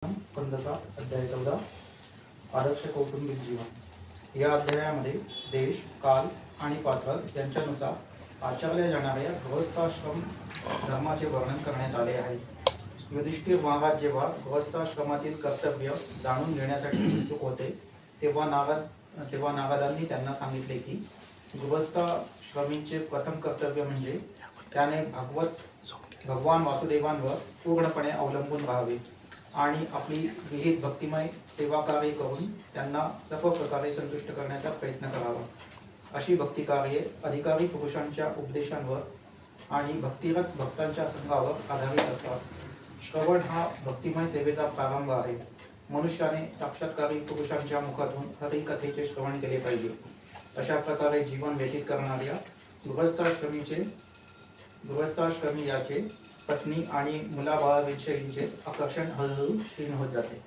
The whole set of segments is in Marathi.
स्कंद 7 अध्याय 14 आदर्श कौटुंबिक जीवन। या अध्यायामध्ये देश, काल आणि पात्र यांच्यानुसार आचरल्या जाणाऱ्या गृहस्थाश्रम धर्माचे वर्णन करण्यात आले आहे। युधिष्ठिर महाराज जेव्हा गृहस्थाश्रमातील कर्तव्य जाणून घेण्यासाठी उत्सुक होते तेव्हा नारदांनी त्यांना सांगितले की गृहस्थाश्रमीचे प्रथम कर्तव्य म्हणजे त्याने भगवान वासुदेवांवर पूर्णपणे अवलंबून राहावे आणि आपली विहित भक्तिमय सेवाकार्य करून त्यांना सर्व प्रकारे संतुष्ट करण्याचा प्रयत्न करावा। अशी भक्तिकार्ये अधिकारी पुरुषांच्या उपदेशांवर आणि भक्तिरत भक्तांच्या संघावर आधारित असतात। श्रवण हा भक्तिमय सेवेचा प्रारंभ आहे। मनुष्याने साक्षात्कारी पुरुषांच्या मुखातून हरिकथेचे श्रवण केले पाहिजे। अशा प्रकारे जीवन व्यतीत करणाऱ्या गृहस्थाश्रमी याचे पत्नी आणि मुलाबाळाविषयीचे आकर्षण हळूहळू क्षीण होत जाते।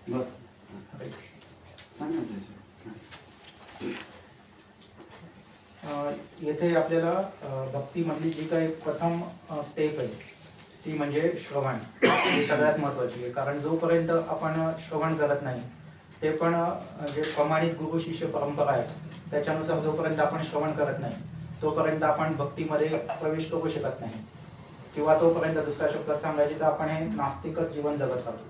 येथे आपल्याला भक्तीमधली जी काही प्रथम स्टेप आहे ती म्हणजे श्रवण, ही सगळ्यात महत्त्वाची आहे। कारण जोपर्यंत आपण श्रवण करत नाही ते पण जे प्रमाणित गुरु शिष्य परंपरा आहे त्याच्यानुसार जोपर्यंत आपण श्रवण करत नाही तोपर्यंत आपण भक्तीमध्ये प्रवेश करू शकत नाही, किंवा तोपर्यंत दुसऱ्या शब्दात सांगायचे तर आपण हे नास्तिकच जीवन जगत राहतो।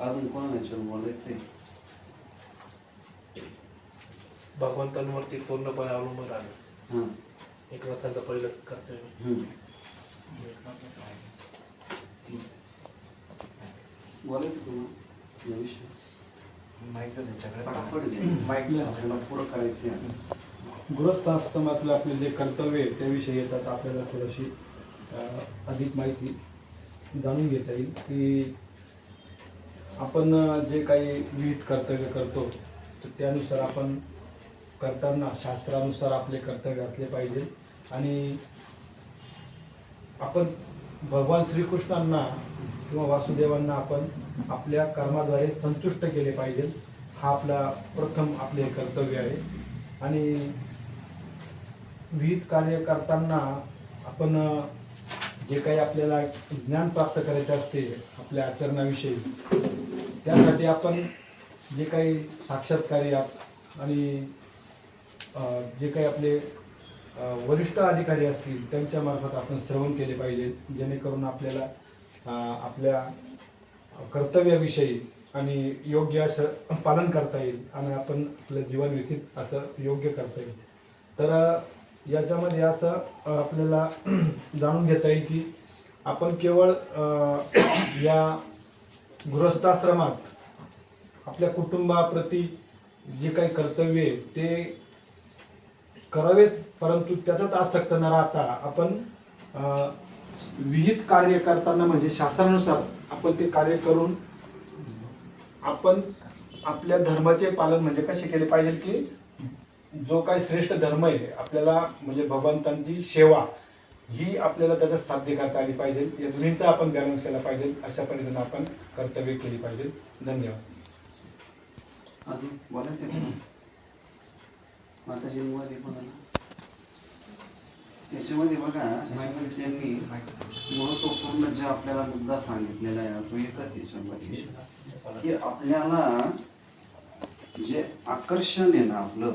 अजून कोणाला बोलायचंय? भगवंतांवरती पूर्णपणे अवलंबून राहणे एक वर्षाचं पहिलं कर्तव्य। बोलायचं तुम्हाला विषय पुढं करायचं। गृहस्थाश्रमातलं आपले जे कर्तव्य आहे त्याविषयी येतात आपल्याला थोडीशी अधिक माहिती जाणून घेता येईल की आपण जे काही विविध कर्तव्य करतो तर त्यानुसार आपण करताना शास्त्रानुसार आपले कर्तव्य असले पाहिजे आणि आपण भगवान श्रीकृष्णांना किंवा वासुदेवांना आपण आपल्या कर्माद्वारे संतुष्ट केले पाहिजे। हा आपला प्रथम आपले कर्तव्य आहे। आणि विविध कार्य करताना आपण जे काही आपल्याला ज्ञान प्राप्त करायचे असते आपल्या आचरणाविषयी त्यासाठी आपण जे काही साक्षात्कारी आणि जे काही आपले वरिष्ठ अधिकारी असतील त्यांच्यामार्फत आपण श्रवण केले पाहिजे, जेणेकरून आपल्याला आपल्या कर्तव्याविषयी आणि योग्य असं पालन करता येईल आणि आपण आपलं जीवन व्यतीत असं योग्य करता येईल। तर याच्यामध्ये असं आपल्याला जाणून घेता येईल की आपण केवळ या गृहस्थाश्रमात आपल्या कुटुंबाप्रती जे काही कर्तव्य आहे ते करावेच, परंतु त्याच्यात आसक्त न राहता आपण विहित कार्य करताना म्हणजे शास्त्रानुसार आपण ते कार्य करून आपण आपल्या धर्माचे पालन म्हणजे कसे केले पाहिजे की जो काही श्रेष्ठ धर्म आहे आपल्याला म्हणजे भगवंतांची सेवा ही आपल्याला त्याच्यात साध्य करता आली पाहिजे। या दोन्हींचा आपण बॅलन्स केला पाहिजे, अशा पद्धतीने आपण कर्तव्य केली पाहिजे। धन्यवाद। अजून बोलायचं माताजींमध्ये बघा याच्यामध्ये बघा त्यांनी महत्वपूर्ण जे आपल्याला मुद्दा सांगितलेला आहे तो एकच याच्यामध्ये की आपल्याला जे आकर्षण आहे ना आपलं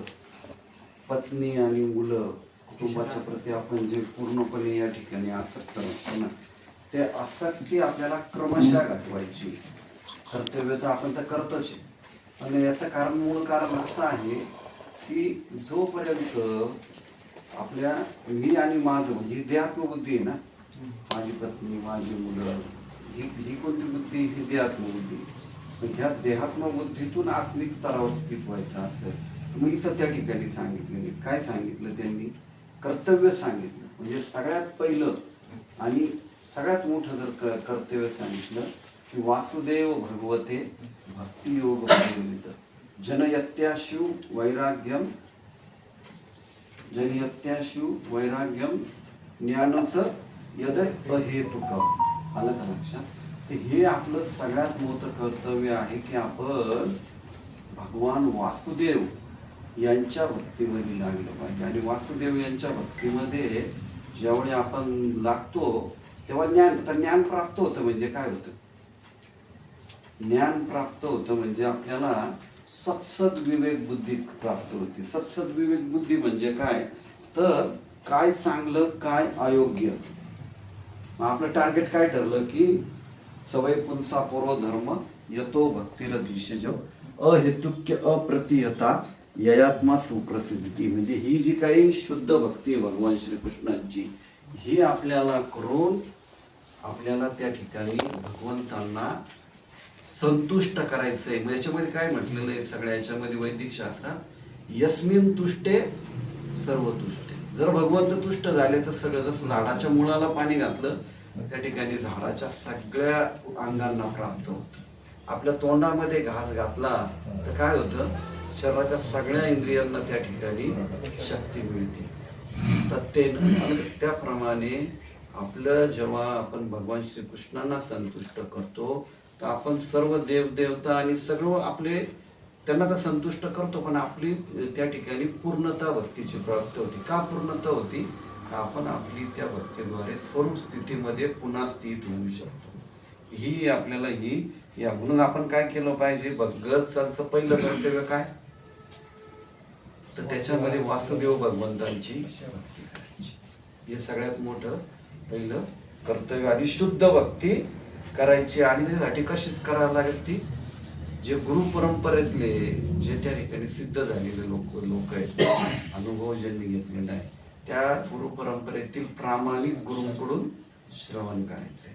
पत्नी आणि मुलं कुटुंबाच्या प्रती आपण जे पूर्णपणे या ठिकाणी आसक्त असतो ना ते आसक्ती आपल्याला क्रमशः घटवायची। कर्तव्याचं आपण तर करतोच आणि याचं मूळ कारण असं आहे की जोपर्यंत आपल्या मी आणि माझं म्हणजे देहात्मबुद्धी आहे ना, माझी पत्नी माझी मुलं ही कोणती बुद्धी? ही देहात्मबुद्धी। ह्या देहात्मबुद्धीतून आत्मिक स्तरावर स्थित व्हायचं असेल मग इथं त्या ठिकाणी सांगितलेले काय सांगितलं त्यांनी? कर्तव्य सांगितलं। म्हणजे सगळ्यात पहिलं आणि सगळ्यात मोठं जर कर्तव्य सांगितलं की वासुदेव भगवते भक्तियोग प्रयोजित जनयत्याशु वैराग्यम ज्ञानच यद अहेतुकम। आलं का लक्षात? तर हे आपलं सगळ्यात मोठं कर्तव्य आहे की आपण भगवान वासुदेव यांच्या भक्तीमध्ये लागलं पाहिजे। आणि वासुदेव यांच्या भक्तीमध्ये ज्यावेळी आपण लागतो तेव्हा ज्ञान प्राप्त होतं म्हणजे काय होतं? ज्ञान प्राप्त होतं म्हणजे आपल्याला सत्सद विवेक बुद्धी प्राप्त होते. सत्सद विवेक बुद्धी म्हणजे काय? तर काय चांगलं काय अयोग्य. आपलं टार्गेट काय ठरलं की सवय पुंसा पूर्व धर्म यतो भक्तीर दिशज अहेतुक्य अप्रतिहता ययात्मा सुप्रसिद्धी. म्हणजे ही जी काही शुद्ध भक्ती आहे भगवान श्रीकृष्णांची, ही आपल्याला करून आपल्याला त्या ठिकाणी भगवंतांना संतुष्ट करायचंय. म्हणजे याच्यामध्ये काय म्हटलेलं आहे सगळ्या याच्यामध्ये वैदिक शास्त्रात, यस्मिन तुष्टे सर्व तुष्टे. जर भगवंत तुष्ट झाले तर सगळं, जसं झाडाच्या मुळाला पाणी घातलं त्या ठिकाणी झाडाच्या सगळ्या अंगांना प्राप्त होतं. आपल्या तोंडामध्ये घास घातला तर काय होतं? शरीराच्या सगळ्या इंद्रियांना त्या ठिकाणी शक्ती मिळते. तर त्याप्रमाणे आपलं जेव्हा आपण भगवान श्रीकृष्णांना संतुष्ट करतो तर आपण सर्व देवदेवता आणि सगळं आपले त्यांना तर संतुष्ट करतो, पण आपली त्या ठिकाणी पूर्णता भक्तीची प्राप्त होती. का पूर्णता होती? का आपण आपली त्या भक्तीद्वारे स्वरूप स्थितीमध्ये पुन्हा स्थित होऊ शकतो. ही आपल्याला या म्हणून आपण काय केलं पाहिजे? भगवंतांचं पहिलं कर्तव्य काय? तर त्याच्यामध्ये वासुदेव भगवंतांची भक्ती करायची. हे सगळ्यात मोठं पहिलं कर्तव्य. आणि शुद्ध भक्ती करायची. आणि त्यासाठी कशीच करावं लागेल? ती जे गुरु परंपरेतले जे त्या ठिकाणी सिद्ध झालेले लोक आहेत, अनुभव ज्यांनी घेतलेला आहे, त्या गुरु परंपरेतील प्रामाणिक गुरुंकडून श्रवण करायचंय.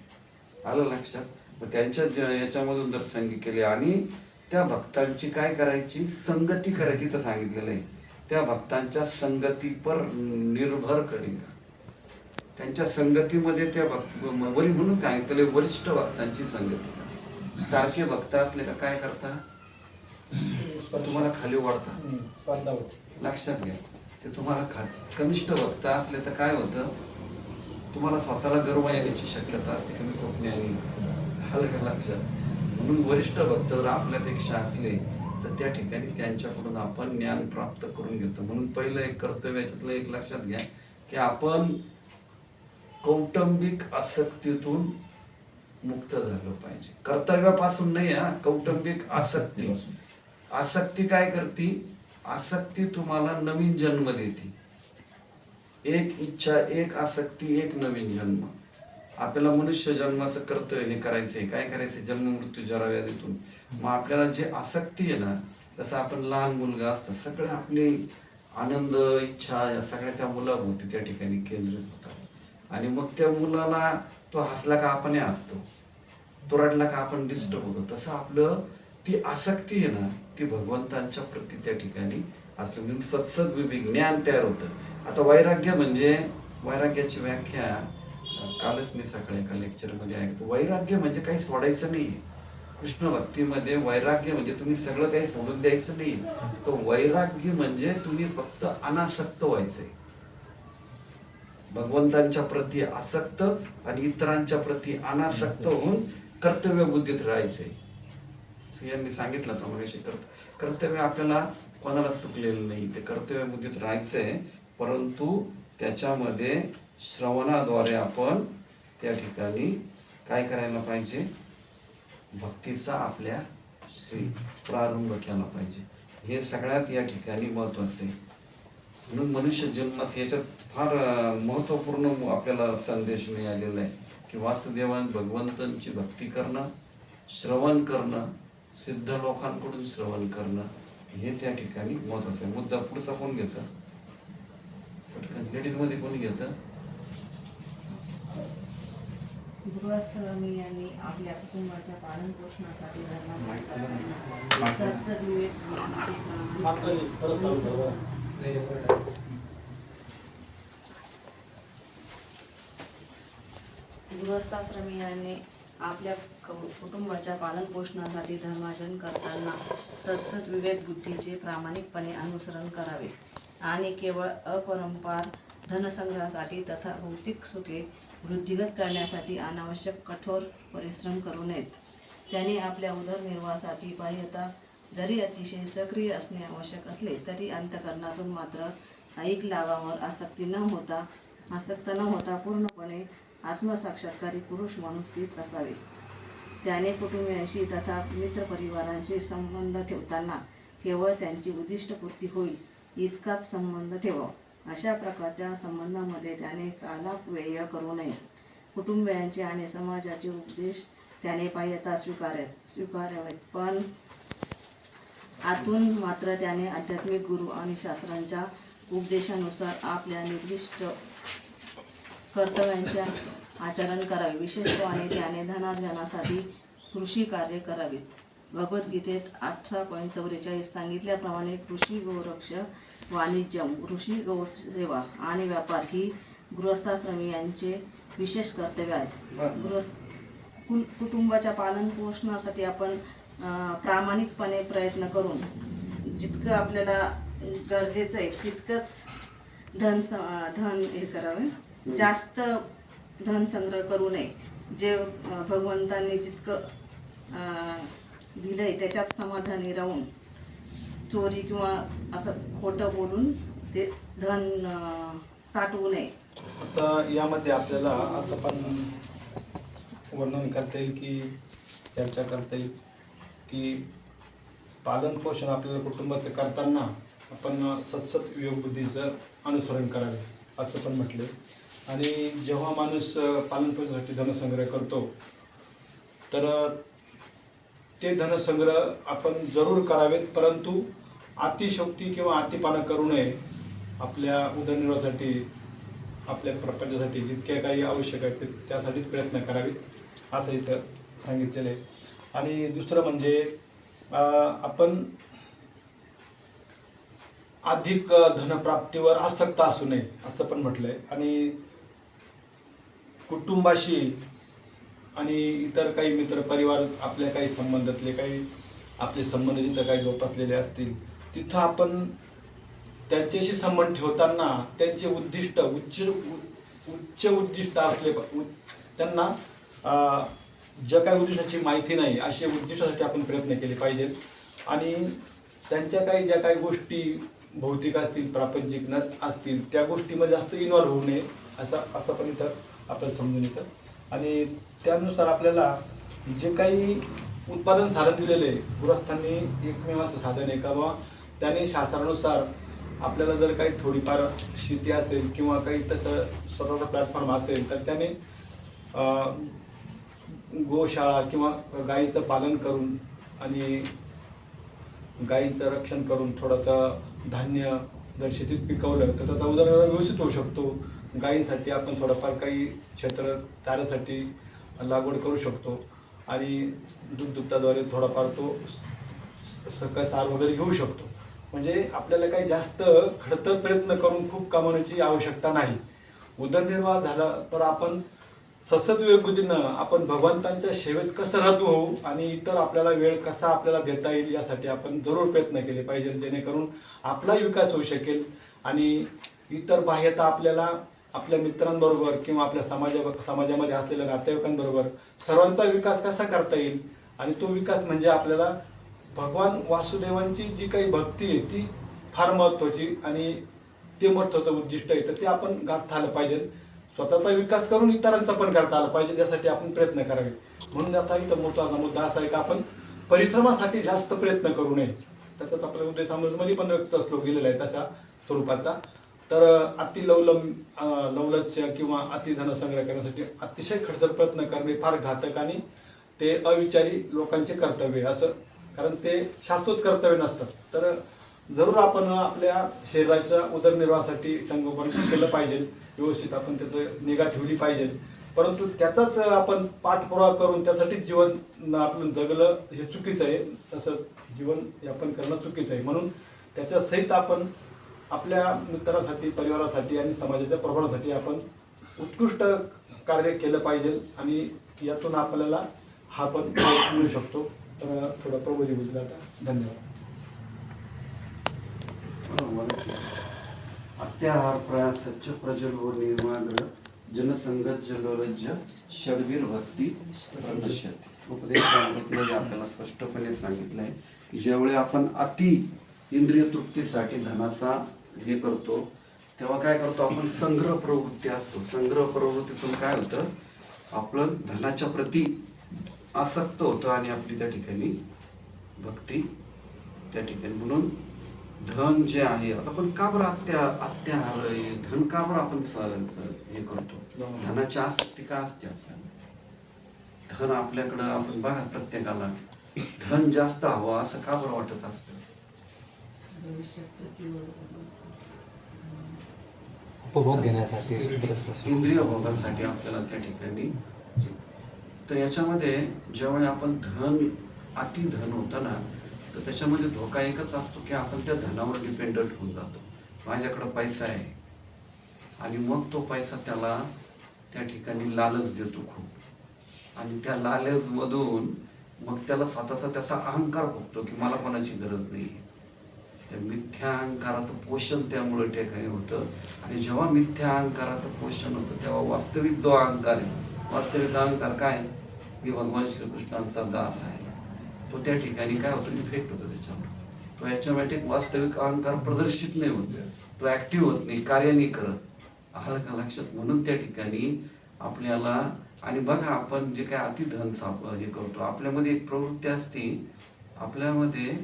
आलं लक्षात? मग त्यांच्या याच्यामधून जर संगी केले आणि त्या भक्तांची काय करायची? संगती करायची. तर सांगितलेलं आहे त्या भक्तांच्या संगतीपर निर्भर करेगा. त्यांच्या संगतीमध्ये त्या म्हणून सांगितलेलं वरिष्ठ भक्तांची संगती. सारखे भक्त असले का काय करता? तुम्हाला खाली वाढता. लक्षात घ्या. ते तुम्हाला कनिष्ठ भक्त असले तर काय होतं? तुम्हाला स्वतःला गर्व येण्याची शक्यता असते की मी खूप ज्ञानी. आलं का लक्षात? म्हणून वरिष्ठ भक्त जर आपल्यापेक्षा असले तर त्या ठिकाणी त्यांच्याकडून आपण ज्ञान प्राप्त करून घेतो. म्हणून पहिलं एक कर्तव्य याच्यातलं एक लक्षात घ्या की आपण कौटुंबिक आसक्तीतून मुक्त झालं पाहिजे. कर्तव्यापासून नाही. कौटुंबिक आसक्ती. आसक्ती काय करते? आसक्ती तुम्हाला नवीन जन्म देते. एक इच्छा, एक आसक्ती, एक नवीन जन्म. आपल्याला मनुष्य जन्माचं कर्तव्य हे करायचंय. काय करायचंय? जन्म मृत्यू जरा व्याधीतून. मग आपल्याला जे आसक्ती आहे ना, जसं आपण लहान मुलगा असतं, सगळे आपले आनंद इच्छा या सगळ्या त्या मुलाभोवती त्या ठिकाणी केंद्रित होतात. आणि मग त्या मुलाला तो हसला का आपण हसतो, तो रडला का आपण डिस्टर्ब होतो. तसं आपलं ती आसक्ती आहे ना, ती भगवंतांच्या प्रती त्या ठिकाणी असलं म्हणून सत्सद विवेक ज्ञान तयार होतं. आता वैराग्य म्हणजे, वैराग्याची व्याख्या कालच मी सकाळी एका लेक्चरमध्ये ऐकतो. वैराग्य म्हणजे काही सोडायचं नाही. कृष्ण भक्तीमध्ये वैराग्य म्हणजे तुम्ही सगळं काही सोडून द्यायचं नाही. तो वैराग्य म्हणजे तुम्ही फक्त अनासक्त व्हायचंय. भगवंतांच्या प्रती आसक्त आणि इतरांच्या प्रती अनासक्त होऊन कर्तव्य बुद्धीत राहायचंय. यांनी सांगितलं तर कर्तव्य आपल्याला कोणाला चुकलेलं नाही. ते कर्तव्य बुद्धीत राहायचंय, परंतु त्याच्यामध्ये श्रवणाद्वारे आपण त्या ठिकाणी काय करायला पाहिजे? भक्तीचा आपल्या प्रारंभ केला पाहिजे. हे सगळ्यात या ठिकाणी महत्वाचं आहे. म्हणून मनुष्य जन्मास याच्यात फार महत्वपूर्ण आपल्याला संदेश मिळालेला आहे की वासुदेवान भगवंतांची भक्ती करणं, श्रवण करणं, सिद्ध लोकांकडून श्रवण करणं हे त्या ठिकाणी महत्वाचं आहे. मुद्दा पुढचा कोण घेतं? पटकन लेडीज मध्ये कोणी घेतं? गृहस्थांनी यांनी आपल्या कुटुंबाच्या पालन पोषणासाठी सत्सद विवेक गृहस्थाश्रमीयांनी आपल्या कुटुंबाच्या पालन पोषणासाठी धर्माचरण करताना सत्सद विवेक बुद्धीचे प्रामाणिकपणे अनुसरण करावे आणि केवळ अपरंपार धनसंग्रहासाठी तथा भौतिक सुखे वृद्धिगत करण्यासाठी अनावश्यक कठोर परिश्रम करू नयेत. त्यांनी आपल्या उदरनिर्वाहासाठी बाह्यता जरी अतिशय सक्रिय असणे आवश्यक असले तरी अंतःकरणातून मात्र ऐक लाभावर आसक्त न होता पूर्णपणे आत्मसाक्षात्कारी पुरुष म्हणून स्थित असावे. त्याने कुटुंबियांशी तथा मित्रपरिवारांशी संबंध ठेवताना केवळ त्यांची उद्दिष्टपूर्ती होईल इतकाच संबंध ठेवावा. अशा प्रकारच्या संबंधामध्ये त्याने कालापव्यय करू नये. कुटुंबियांचे आणि समाजाचे उपदेश त्याने पायता स्वीकारावेत, पण आतून मात्र त्याने आध्यात्मिक गुरु आणि शास्त्रांच्या उपदेशानुसार आपल्या निर्दिष्ट कर्तव्यांचे आचरण करावे. विशेषत्वाने त्याने धनार्जनासाठी कृषी कार्य करावीत. भगवद्गीतेत 18.44 सांगितल्याप्रमाणे कृषी, गोरक्ष, वाणिज्यम, कृषी, गौसेवा आणि व्यापार ही गृहस्थाश्रमी यांचे विशेष कर्तव्य आहेत. कुटुंबाच्या पालनपोषणासाठी आपण प्रामाणिकपणे प्रयत्न करून जितकं आपल्याला गरजेचं आहे तितकंच धन हे करावे. जास्त धन संग्रह करू नये. जे भगवंतांनी जितकं दिलंय त्याच्यात समाधानी राहून चोरी किंवा असं खोटं बोलून ते धन साठवू नये. आता यामध्ये आपल्याला आता पण वर्णन करता येईल की चर्चा करता येईल की पालनपोषण आपल्याला कुटुंबाचं करताना आपण सतसत विवेकबुद्धीचं अनुसरण करावे असं पण म्हटले. आणि जेव्हा माणूस पालनपोषणासाठी धनसंग्रह करतो तर ते धनसंग्रह आपण जरूर करावेत, परंतु अतिशोक्ती किंवा अतिपानं करू नये. आपल्या उदरनिर्वाहासाठी आपल्या प्रपंचासाठी जितके काही आवश्यक आहे ते त्यासाठीच प्रयत्न करावेत असं इथं सांगितलेलं आहे. आणि दुसरं म्हणजे आपण अधिक धनप्राप्तीवर आसक्त असू नये असं पण म्हटलंय. आणि कुटुंबाशी आणि इतर काही मित्र परिवार आपल्या काही संबंधातले काही आपले संबंध जिथं काही जोपासलेले असतील तिथं आपण त्यांच्याशी संबंध ठेवताना त्यांचे उद्दिष्ट उच्च उद्दिष्ट असले त्यांना ज्या काही उद्दिष्टाची माहिती नाही अशा उद्दिष्टासाठी आपण प्रयत्न केले पाहिजेत. आणि त्यांच्या काही ज्या काही गोष्टी भौतिक असतील प्रापंचिक असतील त्या गोष्टीमध्ये जास्त इन्व्हॉल्व्ह होऊ नये असं पण इथं आपल्याला समजून येतं. आणि त्यानुसार आपल्याला जे काही उत्पादन साधन दिलेलं आहे गृहस्थांनी एकमेव असं साधन आहे का बाबा त्याने शास्त्रानुसार आपल्याला जर काही थोडीफार शेती असेल किंवा काही तसं स्वतःचा प्लॅटफॉर्म असेल तर त्याने गोशाळा किंवा गायीचं पालन करून आणि गायीचं रक्षण करून थोडंसं धान्य जर शेतीत पिकवलं तर त्याचा उदरनिर्वाह व्यवस्थित होऊ शकतो. गायींसाठी आपण थोडंफार काही क्षेत्र चाऱ्यासाठी लागवड करू शकतो आणि दुधाद्वारे थोडाफार तो सार वगैरे घेऊ शकतो. म्हणजे आपल्याला काही जास्त खडतर प्रयत्न करून खूप कमवण्याची आवश्यकता नाही. उदरनिर्वाह झाला तर आपण सतत विवेकबुद्धीनं आपण भगवंतांच्या सेवेत कसं रत होऊ आणि इतर आपल्याला वेळ कसा आपल्याला देता येईल यासाठी आपण जरूर प्रयत्न केले पाहिजे, जेणेकरून आपलाही विकास होऊ शकेल. आणि इतर बाह्यता आपल्याला आपल्या मित्रांबरोबर किंवा आपल्या समाजामध्ये असलेल्या नातेवाईकांबरोबर सर्वांचा विकास कसा करता येईल. आणि तो विकास म्हणजे आपल्याला भगवान वासुदेवांची जी काही भक्ती आहे ती फार महत्त्वाची आणि ते महत्त्वाचं उद्दिष्ट आहे तर ते आपण गाठता आलं पाहिजे. स्वतःचा विकास करून इतरांचा पण करता आला पाहिजे त्यासाठी आपण प्रयत्न करावे. म्हणून आता इथं मोठा मुद्दा असा आहे की आपण परिश्रमासाठी जास्त प्रयत्न करू नये. त्याच्यात आपल्या उद्देशामध्ये पण व्यक्त श्लोक गेलेला आहे तशा स्वरूपाचा. तर अति लवलच्य किंवा अति धनसंग्रह करण्यासाठी अतिशय खडतर प्रयत्न करणे फार घातक आणि ते अविचारी लोकांचे कर्तव्य असं, कारण ते शाश्वत कर्तव्य नसतात. तर जरूर आपण आपल्या शरीराच्या उदरनिर्वाहासाठी संगोपन केलं पाहिजे, व्यवस्थित आपण त्याचं निगा ठेवली पाहिजे. परंतु त्याचाच आपण पाठपुरावा करून त्यासाठी जीवन आपलं जगलं हे चुकीचं आहे. तसं जीवन यापन करणं चुकीचं आहे. म्हणून त्याच्या सहित आपण आपल्या मित्रासाठी परिवारासाठी आणि समाजाच्या प्रभावासाठी आपण उत्कृष्ट कार्य केलं पाहिजे आणि यातून आपल्याला हा पण मिळू शकतो. तर थोडा प्रबोधी होईल आता. धन्यवाद. अत्याहार प्रयास सच्च प्रजल व निर्माग्र जनसंगत जलोलज्ज षडवीर भक्ती प्रदर्शते. उपदेश सांगितलेले आपल्याला स्पष्टपणे सांगितलं आहे की ज्यावेळी आपण अति इंद्रिय तृप्तीसाठी धनाचा हे करतो तेव्हा काय करतो आपण, संग्रह प्रवृत्ती असतो. संग्रह प्रवृत्तीतून काय होतं, आपलं धनाच्या प्रती आसक्त होतं आणि आपली त्या ठिकाणी भक्ती त्या ठिकाणी. म्हणून धन जे आहे, आता पण का बरं अत्याहार धन का बरं आपण हे करतो, धनाची आसक्ती का असते आपल्याला? धन आपल्याकडं, आपण बघा प्रत्येकाला धन जास्त हवं असं का बरं वाटत असतं? उपभोग घेण्यासाठी, इंद्रिय भोगासाठी आपल्याला त्या ठिकाणी. तर याच्यामध्ये ज्यावेळी आपण अति धन होतं ना, तर त्याच्यामध्ये धोका एकच असतो की आपण त्या धनावर डिपेंडंट होऊन जातो. माझ्याकडं पैसा आहे आणि मग तो पैसा त्याला त्या ठिकाणी लालच देतो खूप, आणि त्या लालचमधून मग त्याला स्वतःचा त्याचा अहंकार भोगतो की मला कोणाची गरज नाही. त्या मिथ्या अहंकाराचं पोषण त्यामुळे ठिकाणी होतं. आणि जेव्हा मिथ्या अहंकाराचं पोषण होतं तेव्हा वास्तविक जो अहंकार आहे, वास्तविक अहंकार काय, मी भगवान श्रीकृष्णांचा दास आहे, तो त्या ठिकाणी काय होतो, इफेक्ट होतो त्याच्यावर. तो ॲटोमॅटिक वास्तविक अहंकार प्रदर्शित नाही होत, तो ऍक्टिव्ह होत नाही, कार्य नाही करत. आलं का लक्षात? म्हणून त्या ठिकाणी आपल्याला, आणि बघा आपण जे काय अतिधन हे करतो, आपल्यामध्ये एक प्रवृत्ती असते, आपल्यामध्ये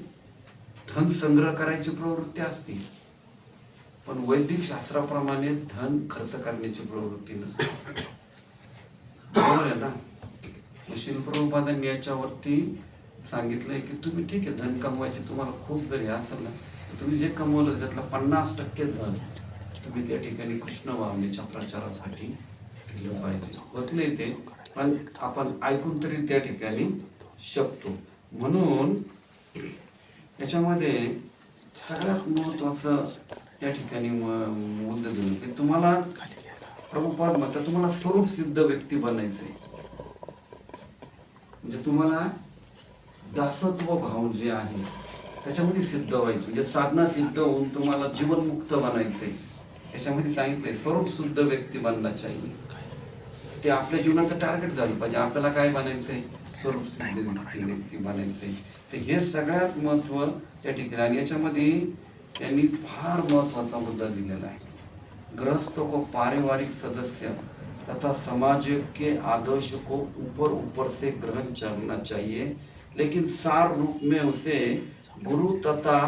धन संग्रह करायची प्रवृत्ती असते, पण वैदिक शास्त्राप्रमाणे धन खर्च करण्याची प्रवृत्ती नसते. बरोबर आहे ना? श्रील प्रभुपादांनी याच्यावरती सांगितलंय की तुम्ही ठीक आहे, धन कमवायचे तुम्हाला खूप जरी असेल ना, तुम्ही जे कमवलं त्यातलं 50% धन तुम्ही त्या ठिकाणी कृष्ण भावनेच्या प्रचारासाठी दिलं पाहिजे. होत नाही ते, पण आपण ऐकून तरी त्या ठिकाणी शकतो. म्हणून याच्यामध्ये सगळ्यात महत्वाचं त्या ठिकाणी मुद्दा देऊन की तुम्हाला प्रभुपाद म्हणतात, तुम्हाला स्वरूप सिद्ध व्यक्ती बनायचंय. म्हणजे तुम्हाला दासत्व भाव जे आहे त्याच्यामध्ये सिद्ध व्हायचं, म्हणजे साधना सिद्ध होऊन तुम्हाला जीवनमुक्त बनायचंय. याच्यामध्ये सांगितलंय स्वरूप शुद्ध व्यक्ती बनना चाहिए. ते आपल्या जीवनाचं टार्गेट झालं पाहिजे. आपल्याला काय बनायचंय, स्वरूप सिद्ध व्यक्ती बनायचंय. तर हे सगळ्यात महत्व त्या ठिकाणी. आणि याच्यामध्ये त्यांनी फार महत्वाचा मुद्दा दिलेला आहे, गृहस्थ को पारिवारिक सदस्य तथा समाज के आदर्श को ऊपर से ग्रहण करना चाहिए, लेकिन सार रूप में उसे गुरु तथा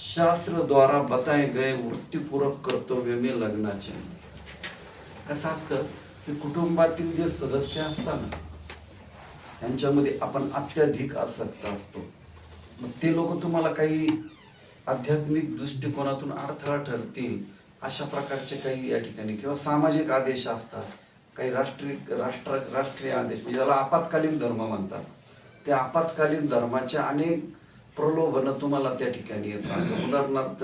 शास्त्र द्वारा बताए गए वृत्तिपूर्वक कर्तव्य में लगना चाहिए. कसं असतं की कुटुंबातील जे सदस्य असतात ना, त्यांच्यामध्ये आपण अत्याधिक आसक्त असतो. मग ते लोक तुम्हाला काही आध्यात्मिक दृष्टिकोनातून अडथळा ठरतील अशा प्रकारचे काही या ठिकाणी, किंवा सामाजिक आदेश असतात, काही राष्ट्रीय आदेश, म्हणजे ज्याला आपत्कालीन धर्म म्हणतात. त्या आपत्कालीन धर्माच्या अनेक प्रलोभनं तुम्हाला त्या ठिकाणी येतात. उदाहरणार्थ,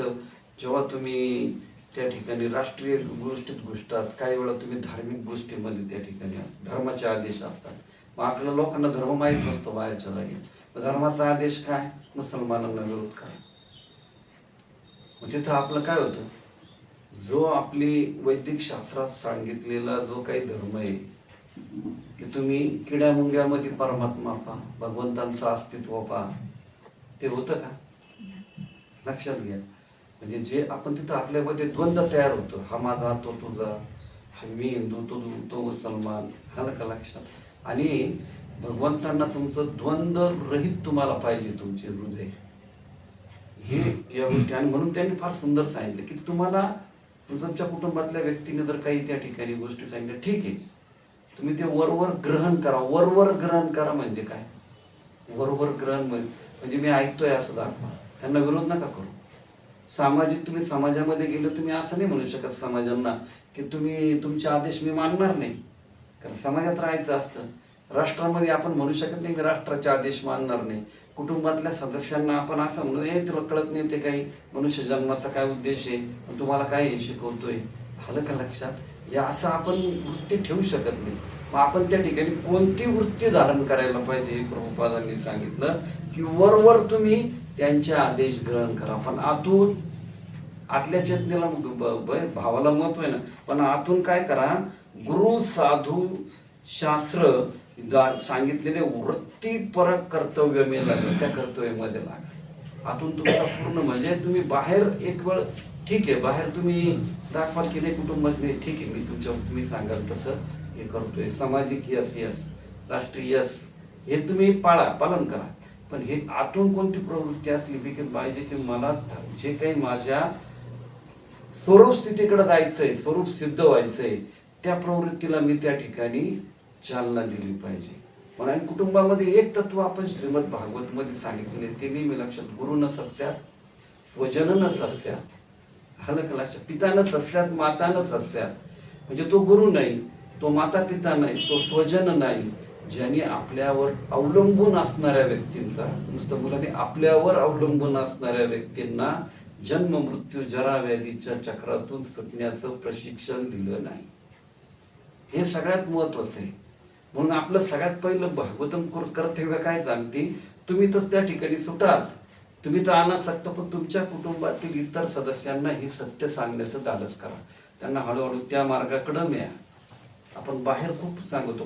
जेव्हा तुम्ही त्या ठिकाणी राष्ट्रीय गोष्टीत घुसतात, काही वेळा तुम्ही धार्मिक गोष्टीमध्ये त्या ठिकाणी धर्माचे आदेश असतात. मग आपल्याला लोकांना धर्म माहीत नसतो बाहेरच्या जागी. धर्माचा आदेश काय, मुसलमानांना विरोध करा. मग तिथं आपलं काय होतं, जो आपली वैदिक शास्त्रात सांगितलेला जो काही धर्म आहे की तुम्ही किड्या मुंग्यामध्ये परमात्मा पहा, भगवंतांचं अस्तित्व पहा, ते होतं का? लक्षात घ्या. म्हणजे जे आपण तिथं आपल्यामध्ये द्वंद्व तयार होतो, हा माझा तो तुझा, हा मी हिंदू तो मुसलमान. आलं का लक्षात? आणि भगवंतांना तुमचं द्वंद्व रहित तुम्हाला पाहिजे तुमचे हृदय, हे या गोष्टी. आणि म्हणून त्यांनी फार सुंदर सांगितलं की तुम्हाला तुमच्या कुटुंबातल्या व्यक्तीने जर काही त्या ठिकाणी गोष्टी सांगितल्या, ठीक आहे, तुम्ही ते वरवर ग्रहण करा. वरवर ग्रहण करा म्हणजे काय, वरवर ग्रहण म्हणजे मी ऐकतोय असं दाखवा, त्यांना विरोध नका करू. सामाजिक, तुम्ही समाजामध्ये गेलो, तुम्ही असं नाही म्हणू शकत समाजांना की तुम्ही तुमचे आदेश मी मानणार नाही, कारण समाजात राहायचं असतं. राष्ट्रामध्ये आपण म्हणू शकत नाही मी राष्ट्राचे आदेश मानणार नाही. कुटुंबातल्या सदस्यांना आपण असं म्हणू नये, तुला कळत नाही ते काही मनुष्य जन्माचा काय उद्देश आहे, तुम्हाला काय हे शिकवतोय. आलं का लक्षात? या असं आपण वृत्ती ठेवू शकत नाही. मग आपण त्या ठिकाणी कोणती वृत्ती धारण करायला पाहिजे हे प्रभुपादांनी सांगितलं की वरवर तुम्ही त्यांचे आदेश ग्रहण करा, पण आतून, आतल्या चेतनेला भावाला महत्व आहे ना, पण आतून काय करा, गुरु साधू शास्त्र सांगितलेले वृत्तीपरक कर्तव्य मी लागलं, त्या कर्तव्यामध्ये लागा. आतून तुमचा पूर्ण, म्हणजे तुम्ही बाहेर एक वेळ ठीक आहे, बाहेर तुम्ही दाखवाल की नाही कुटुंबात मी ठीक आहे, मी तुम्ही सांगाल तसं हे करतोय, सामाजिक यश राष्ट्रीय यश हे तुम्ही पालन करा. पण हे आतून कोणती प्रवृत्ती असली पाहिजे की मला जे काही माझ्या स्वरूप स्थितीकडे जायचंय, स्वरूप सिद्ध व्हायचंय, त्या प्रवृत्तीला मी त्या ठिकाणी चालना दिली पाहिजे. म्हणून कुटुंबामध्ये एक तत्व आपण श्रीमद भागवत मध्ये सांगितले ते मी लक्षात, गुरु न सस्यात स्वजन न सस्यात, आलं का लक्षात, पिता न सस्यात माता न सस्यात. म्हणजे तो गुरु नाही, तो माता पिता नाही, तो स्वजन नाही. ज्यांनी आपल्यावर अवलंबून असणाऱ्या व्यक्तींचा, नुसतं मुलाने आपल्यावर अवलंबून असणाऱ्या व्यक्तींना जन्म मृत्यू जरा व्याधीच्या चक्रातून सुटण्याचं प्रशिक्षण दिलं नाही. हे सगळ्यात महत्वाचं आहे. म्हणून आपलं सगळ्यात पहिलं भागवतम कर्तव्य काय सांगते, तुम्ही तर त्या ठिकाणी सुटाच, तुम्ही तर अनासक्त, पण तुमच्या कुटुंबातील इतर सदस्यांना हे सत्य सांगण्याचं धाडस करा. त्यांना हळूहळू त्या मार्गाकडे न्या. आपण बाहेर खूप सांगतो,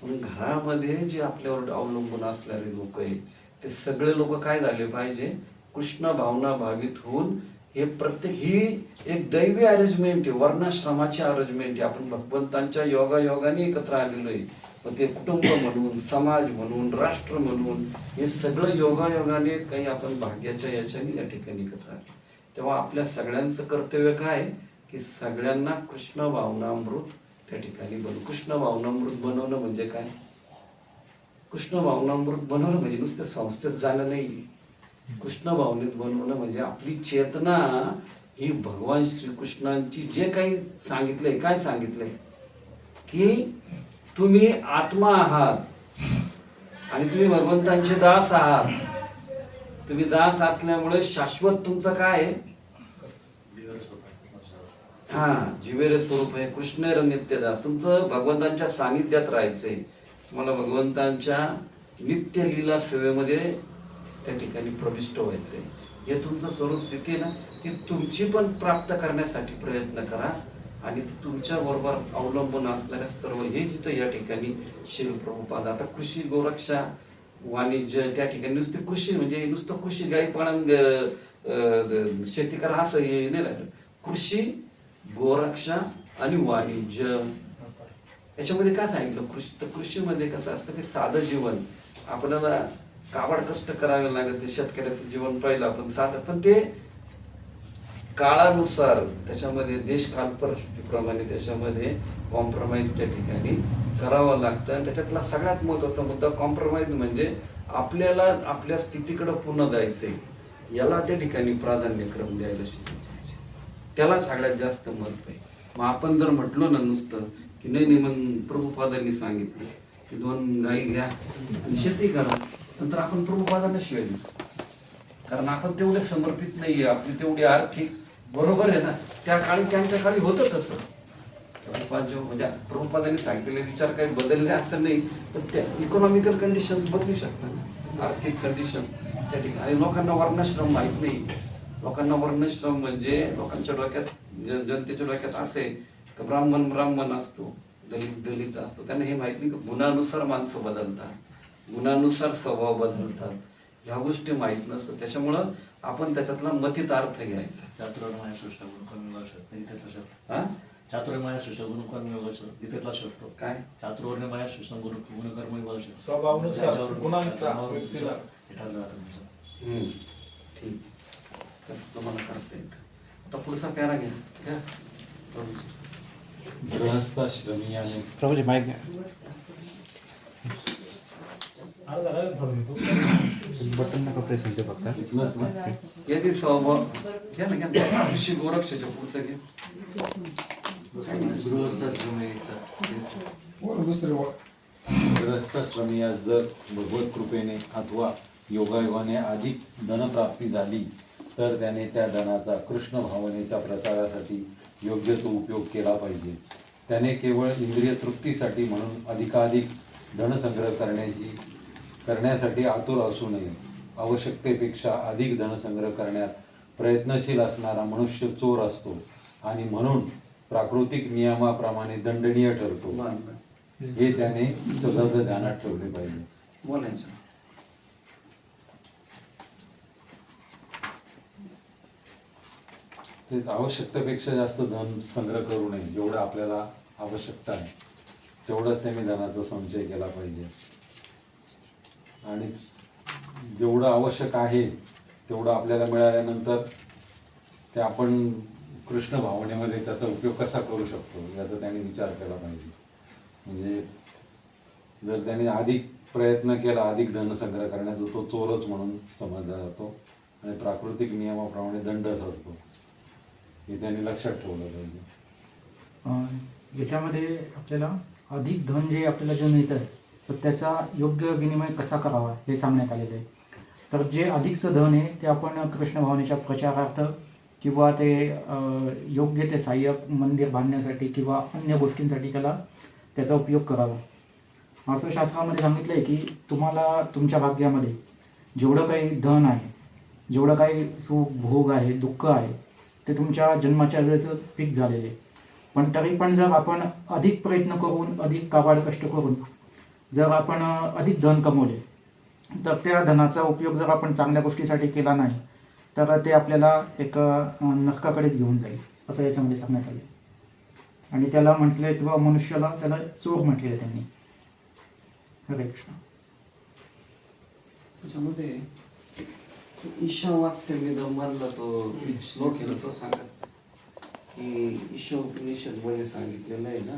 पण घरामध्ये जे आपल्यावर अवलंबून असणारे लोक आहे ते सगळे लोक काय झाले पाहिजे, कृष्ण भावना भावित होऊन हे प्रत्येक ही एक दैवी अरेंजमेंट आहे, वर्णाश्रमाची अरेंजमेंट आहे. आपण भगवंतांच्या योगाने एकत्र आलेलो आहे. मग ते कुटुंब म्हणून, समाज म्हणून, राष्ट्र म्हणून हे सगळं योगाने काही आपण भाग्याच्या याच्याने या ठिकाणी एकत्र आलो. तेव्हा आपल्या सगळ्यांचं कर्तव्य काय की सगळ्यांना कृष्ण भावनामृत त्या ठिकाणी बनवू. कृष्ण भावनामृत बनवणं म्हणजे काय, कृष्ण भावनामृत बनवणं म्हणजे नुसतं संस्थेत जाणं नाही. कृष्ण भावनेत बनवणं म्हणजे आपली चेतना ही भगवान श्रीकृष्णांची जे काही सांगितलंय, काय सांगितलंय की तुम्ही आत्मा आहात आणि तुम्ही भगवंतांचे दास आहात. तुम्ही दास असल्यामुळे शाश्वत तुमचं काय आहे, जिवेरे स्वरूप आहे, कृष्णेर नित्यदास. तुमचं भगवंतांच्या सानिध्यात राहायचंय, तुम्हाला भगवंतांच्या नित्य लीला सेवेमध्ये त्या ठिकाणी प्रविष्ट व्हायचंय. हे तुमचं स्वरूप स्थिती ना, ती तुमची पण प्राप्त करण्यासाठी प्रयत्न करा. आणि तुमच्या बरोबर अवलंबून असणाऱ्या सर्व हे जिथं या ठिकाणी श्रील प्रभुपाद, आता कृषी गोरक्षा वाणिज्य त्या ठिकाणी नुसती कृषी म्हणजे नुसतं कृषी गाई पाळण शेती करा असं हे नाही लागलं. कृषी गोरक्षा आणि वाणिज्य याच्यामध्ये काय सांगितलं, कृषीमध्ये कसं असतं की साधं जीवन, आपल्याला काबाड कष्ट करावे लागत नाही. शेतकऱ्याचं जीवन पाहिलं आपण साधं, पण ते काळानुसार त्याच्यामध्ये देशकाल परिस्थितीप्रमाणे त्याच्यामध्ये कॉम्प्रोमाइज त्या ठिकाणी करावं लागतं. आणि त्याच्यातला सगळ्यात महत्वाचा मुद्दा कॉम्प्रोमाइज म्हणजे आपल्याला आपल्या स्थितीकडे पुन्हा जायचंय, याला त्या ठिकाणी प्राधान्यक्रम द्यायला शिकायचं, त्याला सगळ्यात जास्त महत्व आहे. मग आपण जर म्हटलो ना नुसतं की नाही मग प्रभुपादांनी सांगितलं की 2 गाई घ्या आणि शेती करा, नंतर आपण प्रभुपादांना शिवाय देतो. कारण आपण तेवढे समर्पित नाहीये, आपली तेवढी आर्थिक बरोबर आहे ना. त्या काळी त्यांच्या काळी होतं तसं. म्हणजे प्रभुपादांनी सांगितलेले विचार काही बदलले असं नाही, पण त्या इकॉनॉमिकल कंडिशन्स बदलू शकतात, आर्थिक कंडिशन त्या ठिकाणी. आणि लोकांना वर्णाश्रम माहीत नाही. लोकांना वर्णाश्रम म्हणजे लोकांच्या डोक्यात, जनतेच्या डोक्यात असे की ब्राह्मण असतो, दलित असतो. त्यांना हे माहित नाही की गुणानुसार माणसं बदलतात, गुणानुसार स्वभाव बदलतात, ह्या गोष्टी माहीत नसतात. त्याच्यामुळं आपण त्याच्यातला मथित अर्थ घ्यायचा. चातुर्माय सृष्ट गुणकर्म इथेतला शकतो काय चातुर्माय सृष्ट गुणकर्म स्वभावानुसार गुणांचा व्यक्तीला ठीक, तसं तुम्हाला करता येतं. आता पुढचा पॅरा घ्या. गृहस्थाश्रमीयाने प्रभूजी माईक बटन नका प्रेस होते फक्त. यदि स्वभाव घ्या ना, कृषी गोरक्षाच्या पुढचं घ्या. गृहस्थाश्रमीयास जर भगवत कृपेने अथवा योगायोगाने अधिक धनप्राप्ती झाली तर त्याने त्या धनाचा कृष्ण भावनेच्या प्रचारासाठी योग्य तो उपयोग केला पाहिजे. त्याने केवळ इंद्रिय तृप्तीसाठी म्हणून अधिकाधिक धनसंग्रह करण्यासाठी आतुर असू नये. आवश्यकतेपेक्षा अधिक धनसंग्रह करण्यात प्रयत्नशील असणारा मनुष्य चोर असतो आणि म्हणून प्राकृतिक नियमाप्रमाणे दंडनीय ठरतो. हे त्याने सतत ध्यानात ठेवले पाहिजे. बोलायचं ते आवश्यकतेपेक्षा जास्त धन संग्रह करू नये. जेवढं आपल्याला आवश्यकता आहे तेवढंच त्यांनी धनाचा संचय केला पाहिजे. आणि जेवढं आवश्यक आहे तेवढं आपल्याला मिळाल्यानंतर ते आपण कृष्ण भावनेमध्ये त्याचा उपयोग कसा करू शकतो याचा त्यांनी विचार केला पाहिजे. म्हणजे जर त्यांनी अधिक प्रयत्न केला अधिक धनसंग्रह करण्याचा, तो चोरच म्हणून समजला जातो आणि प्राकृतिक नियमाप्रमाणे दंड ठरतो. हे त्यांनी लक्षात ठेवलं पाहिजे. याच्यामध्ये आपल्याला अधिक धन जे आपल्याला जे मिळतं आहे तर त्याचा योग्य विनिमय कसा करावा हे सांगण्यात आलेलं आहे. तर जे अधिकचं धन आहे ते आपण कृष्ण भावनेच्या प्रचारार्थ किंवा ते योग्य ते सहाय्यक मंदिर बांधण्यासाठी किंवा अन्य गोष्टींसाठी त्याचा उपयोग करावा. असं शास्त्रामध्ये सांगितलं आहे की तुम्हाला तुमच्या भाग्यामध्ये जेवढं काही धन आहे, जेवढं काही सुख भोग आहे, दुःख आहे, ते तुमच्या जन्माच्या वेळेसच फिक्स झालेले. पण तरी पण जर आपण अधिक प्रयत्न करून, अधिक काबाड कष्ट करून जर आपण अधिक धन कमवले तर त्या धनाचा उपयोग जर आपण चांगल्या गोष्टीसाठी केला नाही तर ते आपल्याला एक नरकाकडेच घेऊन जाईल असं याच्यामध्ये सांगण्यात आले. आणि त्याला म्हटले किंवा मनुष्याला त्याला चोर म्हटलेलं त्यांनी. हरे कृष्ण. त्याच्यामध्ये ईशावास्य मधला तो श्लोक आहे ना, तो सांगा की ईशा उपनिषद मध्ये सांगितलेलं आहे ना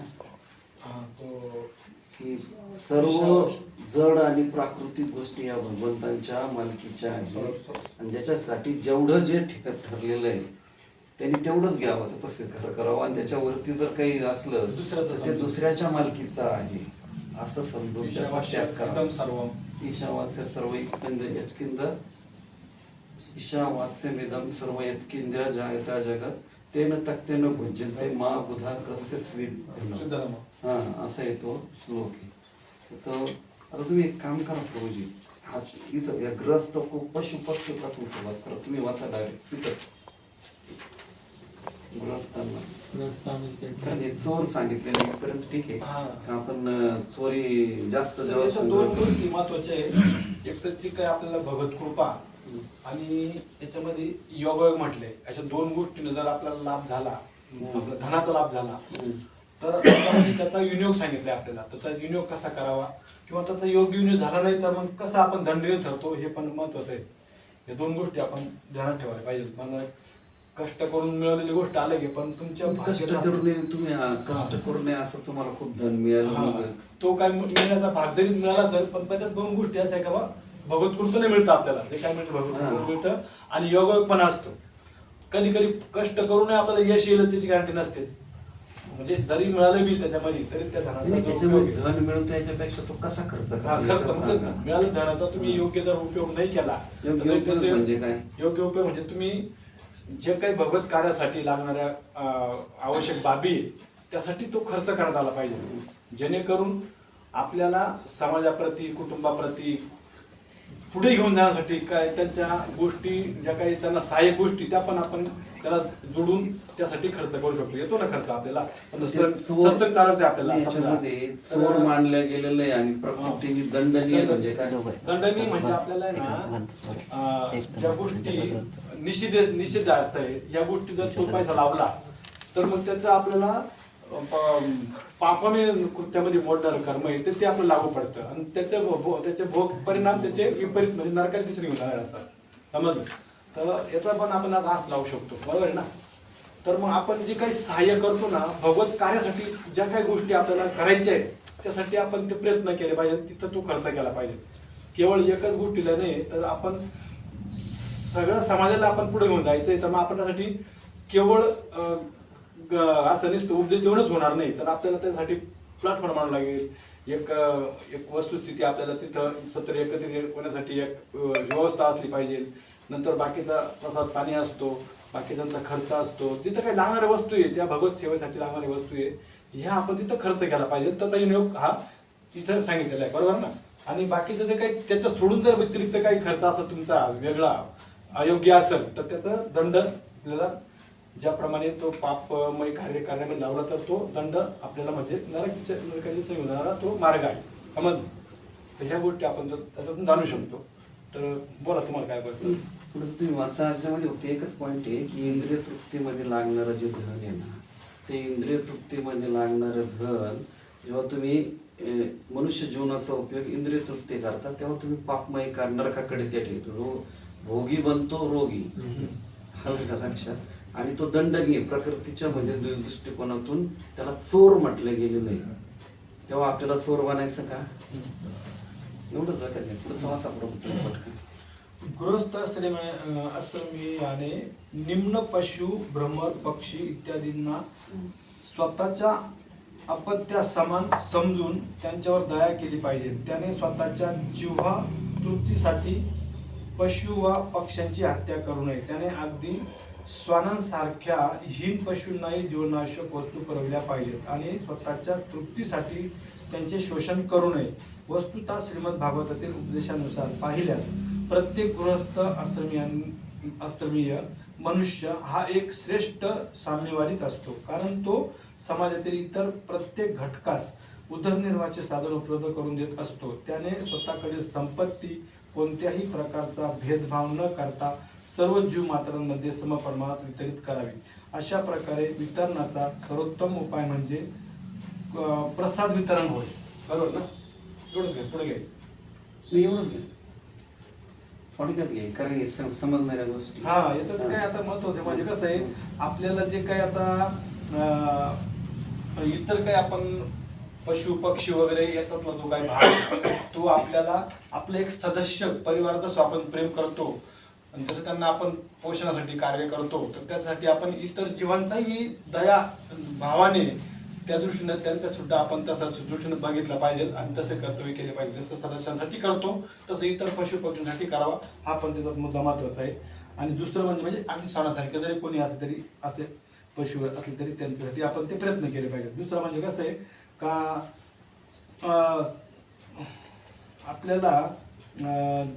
की सर्व जड आणि प्राकृतिक गोष्टी या भगवंतांच्या मालकीच्या आहेत आणि ज्याच्यासाठी जेवढं जे ठरलेलं आहे त्यांनी तेवढंच घ्यावं, तसे खरं करावं. आणि त्याच्यावरती जर काही असलं तर ते दुसऱ्याच्या मालकीचं आहे असं समजून ईशावास्य सर्व यत्किंद ईशावास्यमिदं सर्व यत्किंद जायता जगत तेन तक्तेन भुज्यन्ते मा बुधा कस्य स्विद्. हा असा येतो श्लोक आहे. तर आता तुम्ही एक काम करा प्रभूजी, हा इथं या ग्रस्त पशु पक्षी पासून सुरुवात करा. तुम्ही वाचा डायरेक्ट तिथं ग्रस्तांना हे चोर सांगितलेलं इथपर्यंत ठीक आहे. आपण चोरी जास्त जेव्हा दोन गोष्टी महत्वाच्या आहे. एक तर ती काय आपल्याला भगवत कृपा आणि याच्यामध्ये योगायोग म्हटले, अशा दोन गोष्टीने जर आपल्याला लाभ झाला, आपला धनाचा लाभ झाला तर त्याच्यामध्ये त्याचा विनियोग सांगितलाय आपल्याला. त्याचा विनियोग कसा करावा किंवा त्याचा योग्य विनियोग झाला नाही तर मग कसं आपण दंडनीय ठरतो हे पण महत्वाचं आहे. या दोन गोष्टी आपण ध्यानात ठेवायला पाहिजे. मला कष्ट करून मिळवलेली गोष्ट आले की पण तुमच्या कष्ट करू नये असं तुम्हाला खूप धन मिळालं, तो काय मिळण्याचा भाग जरी मिळाला तर पण त्याच्यात दोन गोष्टी अशा का बा भगवत कृपेने मिळतं आपल्याला. जे काय मिळतं भगवत कृपेने मिळतं आणि योगायोग पण असतो. कधी कधी कष्ट करूनही आपल्याला यश येईल त्याची गॅरंटी नसतेच. म्हणजे जरी मिळालं बी त्याच्यामध्ये तरी त्या धनाचा धन मिळतं याच्यापेक्षा तो कसा खर्च मिळालं धनाचा तुम्ही योग्य जर उपयोग नाही केला, म्हणजे काय योग्य उपयोग म्हणजे तुम्ही जे काही भगवत कार्यासाठी लागणाऱ्या आवश्यक बाबी त्यासाठी तो खर्च करत आला पाहिजे, जेणेकरून आपल्याला समाजाप्रती कुटुंबाप्रती पुढे घेऊन जाण्यासाठी काय त्यांच्या गोष्टी ज्या काही त्यांना सहाय्यक गोष्टी त्या पण आपण त्याला जोडून त्यासाठी खर्च करू शकतो. येतो ना खर्च आपल्याला सत्संग चालत आहे आपल्याला. याच्यामध्ये चोर मानलं गेलेलं आहे आणि प्रकृतीने दंडनीय म्हणजे काय? दंडनीय म्हणजे आपल्याला ना ज्या गोष्टी निषेध आहे या गोष्टी जर तो पैसा लावला तर मग त्याचा आपल्याला पापाने कृत्यामध्ये मोडणारं कर्म आहे ते आपल्याला लागू पडतं आणि त्याचे भोग परिणाम त्याचे विपरीत म्हणजे नरकाला दिसून घेऊन जाणार असतात. समजलं? तर याचा पण आपण आता हात लावू शकतो. बरोबर आहे ना? तर मग आपण जे काही सहाय्य करतो ना भगवत कार्यासाठी ज्या काही गोष्टी आपल्याला करायच्या आहेत त्यासाठी आपण ते प्रयत्न केले पाहिजे, तिथं तो खर्च केला पाहिजे. केवळ एकच गोष्टीला नाही तर आपण सगळ्या समाजाला आपण पुढे घेऊन जायचंय. तर मग आपण त्यासाठी केवळ असं नुसतं उपदेश देऊनच होणार नाही, तर आपल्याला त्यासाठी प्लॅटफॉर्म आणावं लागेल. एक वस्तुस्थिती आपल्याला तिथं सत्र एकत्रित होण्यासाठी एक व्यवस्था असली पाहिजे. नंतर बाकीचा प्रसाद पाणी असतो, बाकीच्यांचा खर्च असतो, तिथं काही लागणाऱ्या वस्तू आहे त्या भगवत सेवेसाठी लागणाऱ्या वस्तू आहे ह्या आपण तिथं खर्च केला पाहिजे. त्याचा विनियोग हा इथं सांगितलेला आहे. बरोबर ना? आणि बाकीचं जे काही त्याचं सोडून जर व्यतिरिक्त काही खर्च असेल तुमचा वेगळा अयोग्य असेल तर त्याचा दंड आपल्याला ज्याप्रमाणे तो पापमय कार्य करण्यामध्ये लावला तर तो दंड आपल्याला म्हणजे नरकाची होणारा तो मार्ग आहे. समज तर ह्या गोष्टी आपण त्याच्यातून जाणू शकतो. तर बोला तुम्हाला काय बोलतो. पुढे तुम्ही वाचाच्यामध्ये फक्त एकच पॉईंट आहे की इंद्रिय तृप्तीमध्ये लागणारं जे धन आहे ना, ते इंद्रिय तृप्तीमध्ये लागणारं धन जेव्हा तुम्ही मनुष्य जीवनाचा उपयोग इंद्रिय तृप्ती करता तेव्हा तुम्ही पापमय नरकाकडे त्या ठेवतो. भोगी बनतो रोगी, हलका लक्षात. आणि तो दंडनीय प्रकृतीच्या म्हणजे दृष्टिकोनातून त्याला चोर म्हटलं गेलेलं आहे. तेव्हा आपल्याला चोर बनायचं का? एवढंच लक्षात घ्या. पुढे समासाप्रभू पटकन. गृहस्थाश्रमीयाने निम्न पशु भ्रमर पक्षी इत्यादींना स्वतःच्या अपत्या समान समजून त्यांच्यावर दया केली पाहिजे. त्याने स्वतःच्या जिव्हा तृप्तीसाठी पशु वा पक्ष्यांची हत्या करू नये. त्याने अगदी श्वानांसारख्या हीन पशूंनाही जीवनावश्यक वस्तू पुरवल्या पाहिजेत आणि स्वतःच्या तृप्तीसाठी त्यांचे शोषण करू नये. वस्तुतः श्रीमद भागवतातील उपदेशानुसार पाहिल्यास प्रत्येक गृहस्थ आश्रमीय मनुष्य हा एक श्रेष्ठ साम्यवादीच असतो, कारण तो समाजातील इतर प्रत्येक घटकास उदरनिर्वाहाचे साधन उपलब्ध करून देत असतो. त्याने स्वतःकडील संपत्ती कोणत्याही प्रकारचा भेदभाव न करता सर्व जीव मात्रांमध्ये समप्रमाणात वितरित करावी. अशा प्रकारे वितरणाचा सर्वोत्तम उपाय म्हणजे प्रसाद वितरण होय. बरोबर ना? एवढंच घ्या, पुढे घ्यायचं. मी एवढंच घे थोडक्यात घे, कारण हे समजणाऱ्या गोष्टी. हा, याच्यात काय आता महत्वाचं म्हणजे कसं आहे, आपल्याला जे काही आता इतर काही आपण पशु पक्षी वगैरे याच्यातला जो काही भाग तो आपल्याला आपलं एक सदस्य परिवारात जसं आपण प्रेम करतो आणि तसं त्यांना आपण पोषणासाठी कार्य करतो, तर त्यासाठी आपण इतर जीवांचाही दया भावाने त्या दृष्टीने त्यांचा सुद्धा आपण तसा दृष्टीने बघितलं पाहिजे आणि तसे कर्तव्य केले पाहिजे. जसं सदस्यांसाठी करतो तसं इतर पशु पक्षींसाठी करावा, हा पण त्याचा मुद्दा महत्वाचा आहे. आणि दुसरं म्हणजे आम्ही सणासारखे जरी कोणी असले तरी असे पशु असले तरी त्यांच्यासाठी आपण ते प्रयत्न केले पाहिजेत. दुसरं म्हणजे कसं आहे का आपल्याला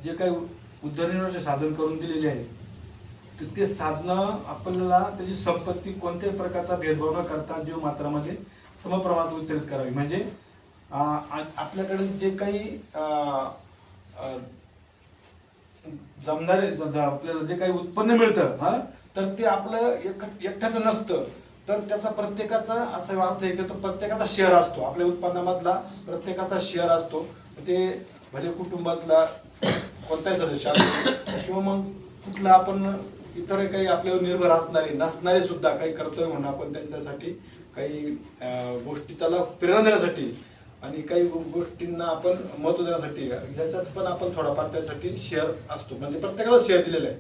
जे काही उदरनिर्वाहाचे साधन करून दिलेले आहे तर ते साधनं आपल्याला त्याची संपत्ती कोणत्याही प्रकारचा भेदभाव न करता जीव मात्रामध्ये समप्रमाणात वितरित करावी. म्हणजे आपल्याकडे जे काही जमणारे आपल्याला जे काही उत्पन्न मिळतं हा, तर ते आपलं एकट्याचं नसतं, तर त्याचा प्रत्येकाचा असा अर्थ आहे की तो प्रत्येकाचा शेअर असतो. आपल्या उत्पन्नामधला प्रत्येकाचा शेअर असतो. ते भले कुटुंबातला कोणताही सदस्य असतो किंवा मग कुठला आपण इतर काही आपल्यावर निर्भर असणारे नसणारे सुद्धा काही कर्तव्य म्हणून आपण त्यांच्यासाठी काही गोष्टी त्याला प्रेरणा देण्यासाठी आणि काही गोष्टींना आपण महत्त्व देण्यासाठी ह्याच्यात पण आपण थोडाफार त्यासाठी शेअर असतो. म्हणजे प्रत्येकाला शेअर दिलेला आहे.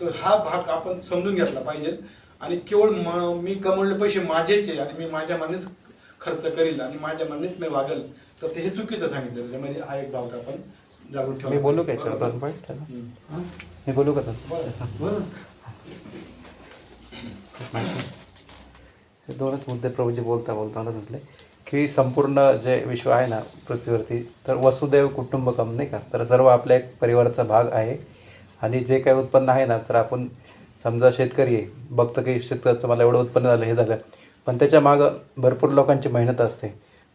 तर हा भाग आपण समजून घेतला पाहिजे. आणि केवळ मी कमवलेले पैसे माझेच आहे आणि मी माझ्या मनेच खर्च करील आणि माझ्या मनेच मी वागल, तर ते हे चुकीचं सांगितलं. त्याच्यामध्ये हा एक भाग आपण जागून ठेवला. मी बोलू का याच्यावर दोन पॉईंट? मी बोलू का? दोनच मुद्दे प्रभूजी बोलता बोलता सुचले की संपूर्ण जे विश्व आहे ना पृथ्वीवरती, तर वसुदैव कुटुंबकम नाही का, तर सर्व आपल्या एक परिवाराचा भाग आहे. आणि जे काही उत्पन्न आहे ना, तर आपण समजा शेतकरी आहे, बघतो की शेतकऱ्याचं मला एवढं उत्पन्न झालं हे झालं, पण त्याच्या मागं भरपूर लोकांची मेहनत असते.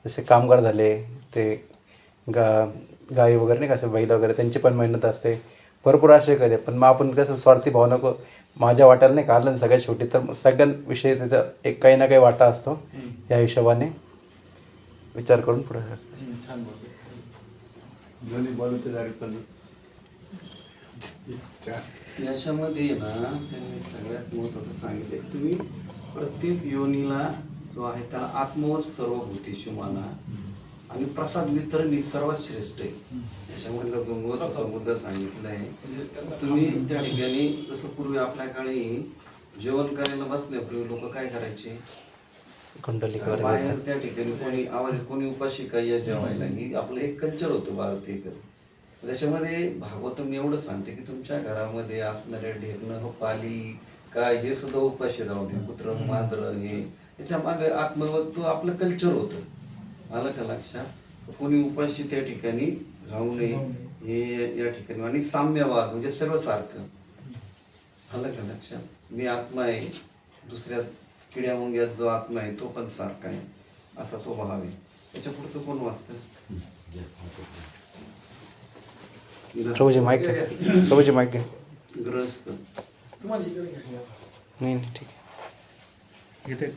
जसे कामगार झाले, ते गाई वगैरे नाही का, असे बैल वगैरे त्यांची पण मेहनत असते. भरपूर असे करे, पण मग आपण कसं स्वार्थी भाव नको माझ्या वाट्याला नाही का आलं सगळ्यात शेवटी, तर सगळ्यांविषयी त्याचा एक काही ना काही वाटा असतो. या हिशोबाने विचार करून पुढे छान याच्यामध्ये ना त्यांनी सगळ्यात महत्त्वाचं सांगितले, तुम्ही प्रत्येक योनीला जो आहे त्याला आत्मवत सर्वभूतेषु माना आणि प्रसाद वितरण ही सर्वात श्रेष्ठ आहे. याच्यामधला जो महत्त्वाचा मुद्दा सांगितला आहे, तुम्ही त्या ठिकाणी जसं पूर्वी आपल्या काळी जेवण करायला बसल्यापूर्वी लोक काय करायचे, बाहेर त्या ठिकाणी कोणी आवाज कोणी उपाशी काही जेवायला, ही आपलं एक कल्चर होतं भारतीय. त्याच्यामध्ये भागवतम एवढं सांगते की तुमच्या घरामध्ये असणारे ढेकणं पाली काय हे सुद्धा उपाशी राहू नये, कुत्र मांजर हे त्याच्या मागे आत्मवत आपलं कल्चर होतं. आलं का लक्षात? कोणी उपाशी त्या ठिकाणी राहू नये हे या ठिकाणी. आणि साम्यवाद म्हणजे सर्वसारखं. आलं का लक्षात? मी आत्मा आहे, दुसऱ्या किड्या मुंग्यात जो आत्मा आहे तो पण सारखा आहे, असा तो भाव आहे. त्याच्या पुढचं कोण वाचतं? प्रभूजी माईक घ्या. प्रभूजी माईक घ्या. ग्रस्त नाही नाही ठीक आहे. इथे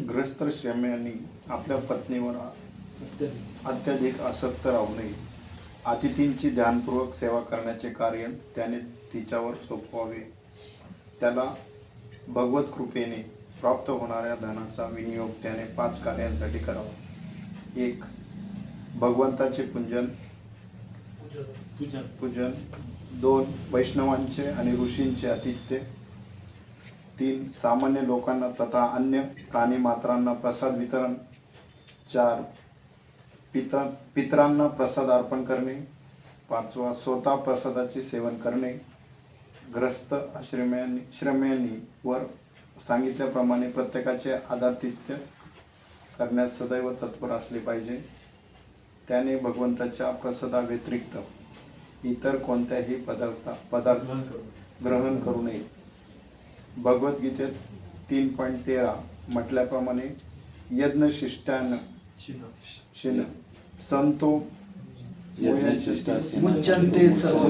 ग्रस्त श्रम्यांनी आपल्या पत्नीवर अत्याधिक आसक्त राहू नये. अतिथींची ध्यानपूर्वक सेवा करण्याचे कार्य त्याने तिच्यावर सोपवावे. त्याला भगवत कृपेने प्राप्त होणाऱ्या धनाचा विनियोग त्याने 5 कार्यांसाठी करावा. 1. भगवंताचे पूजन. 2. वैष्णवांचे आणि ऋषींचे आतिथ्य. 3. सामान्य लोकांना तथा अन्य प्राणीमात्रांना प्रसाद वितरण. 4. पितरांना प्रसाद अर्पण करणे. 5. स्वतः प्रसादाचे सेवन करणे. ग्रस्त श्रम्यांनी वर सांगितल्याप्रमाणे प्रत्येकाचे आदरातिथ्य करण्यास सदैव तत्पर असले पाहिजे. त्याने भगवंताच्या प्रसादाव्यतिरिक्त इतर कोणत्याही पदार्थ ग्रहण करू नये. भगवद्गीतेत 3.13 म्हटल्याप्रमाणे यज्ञशिष्टान संतो मुच्यन्ते सर्व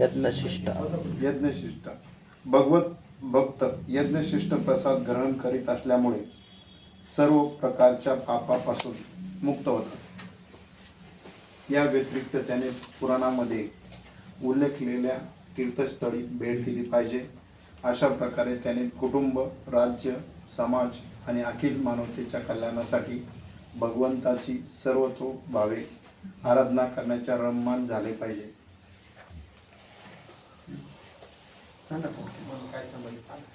यज्ञशिष्ट भगवत भक्त यज्ञशिष्ट प्रसाद ग्रहण करीत असल्यामुळे सर्व प्रकारच्या पापापासून मुक्त होतात. या व्यतिरिक्त त्याने पुराणामध्ये उल्लेखलेल्या तीर्थस्थळी भेट दिली पाहिजे. अशा प्रकारे त्याने कुटुंब, राज्य, समाज आणि अखिल मानवतेच्या कल्याणासाठी भगवंताची सर्वतोभावे आराधना करण्याच्या रममान झाले पाहिजे. सांगा तुम्हाला काय सांगायचं सांगा.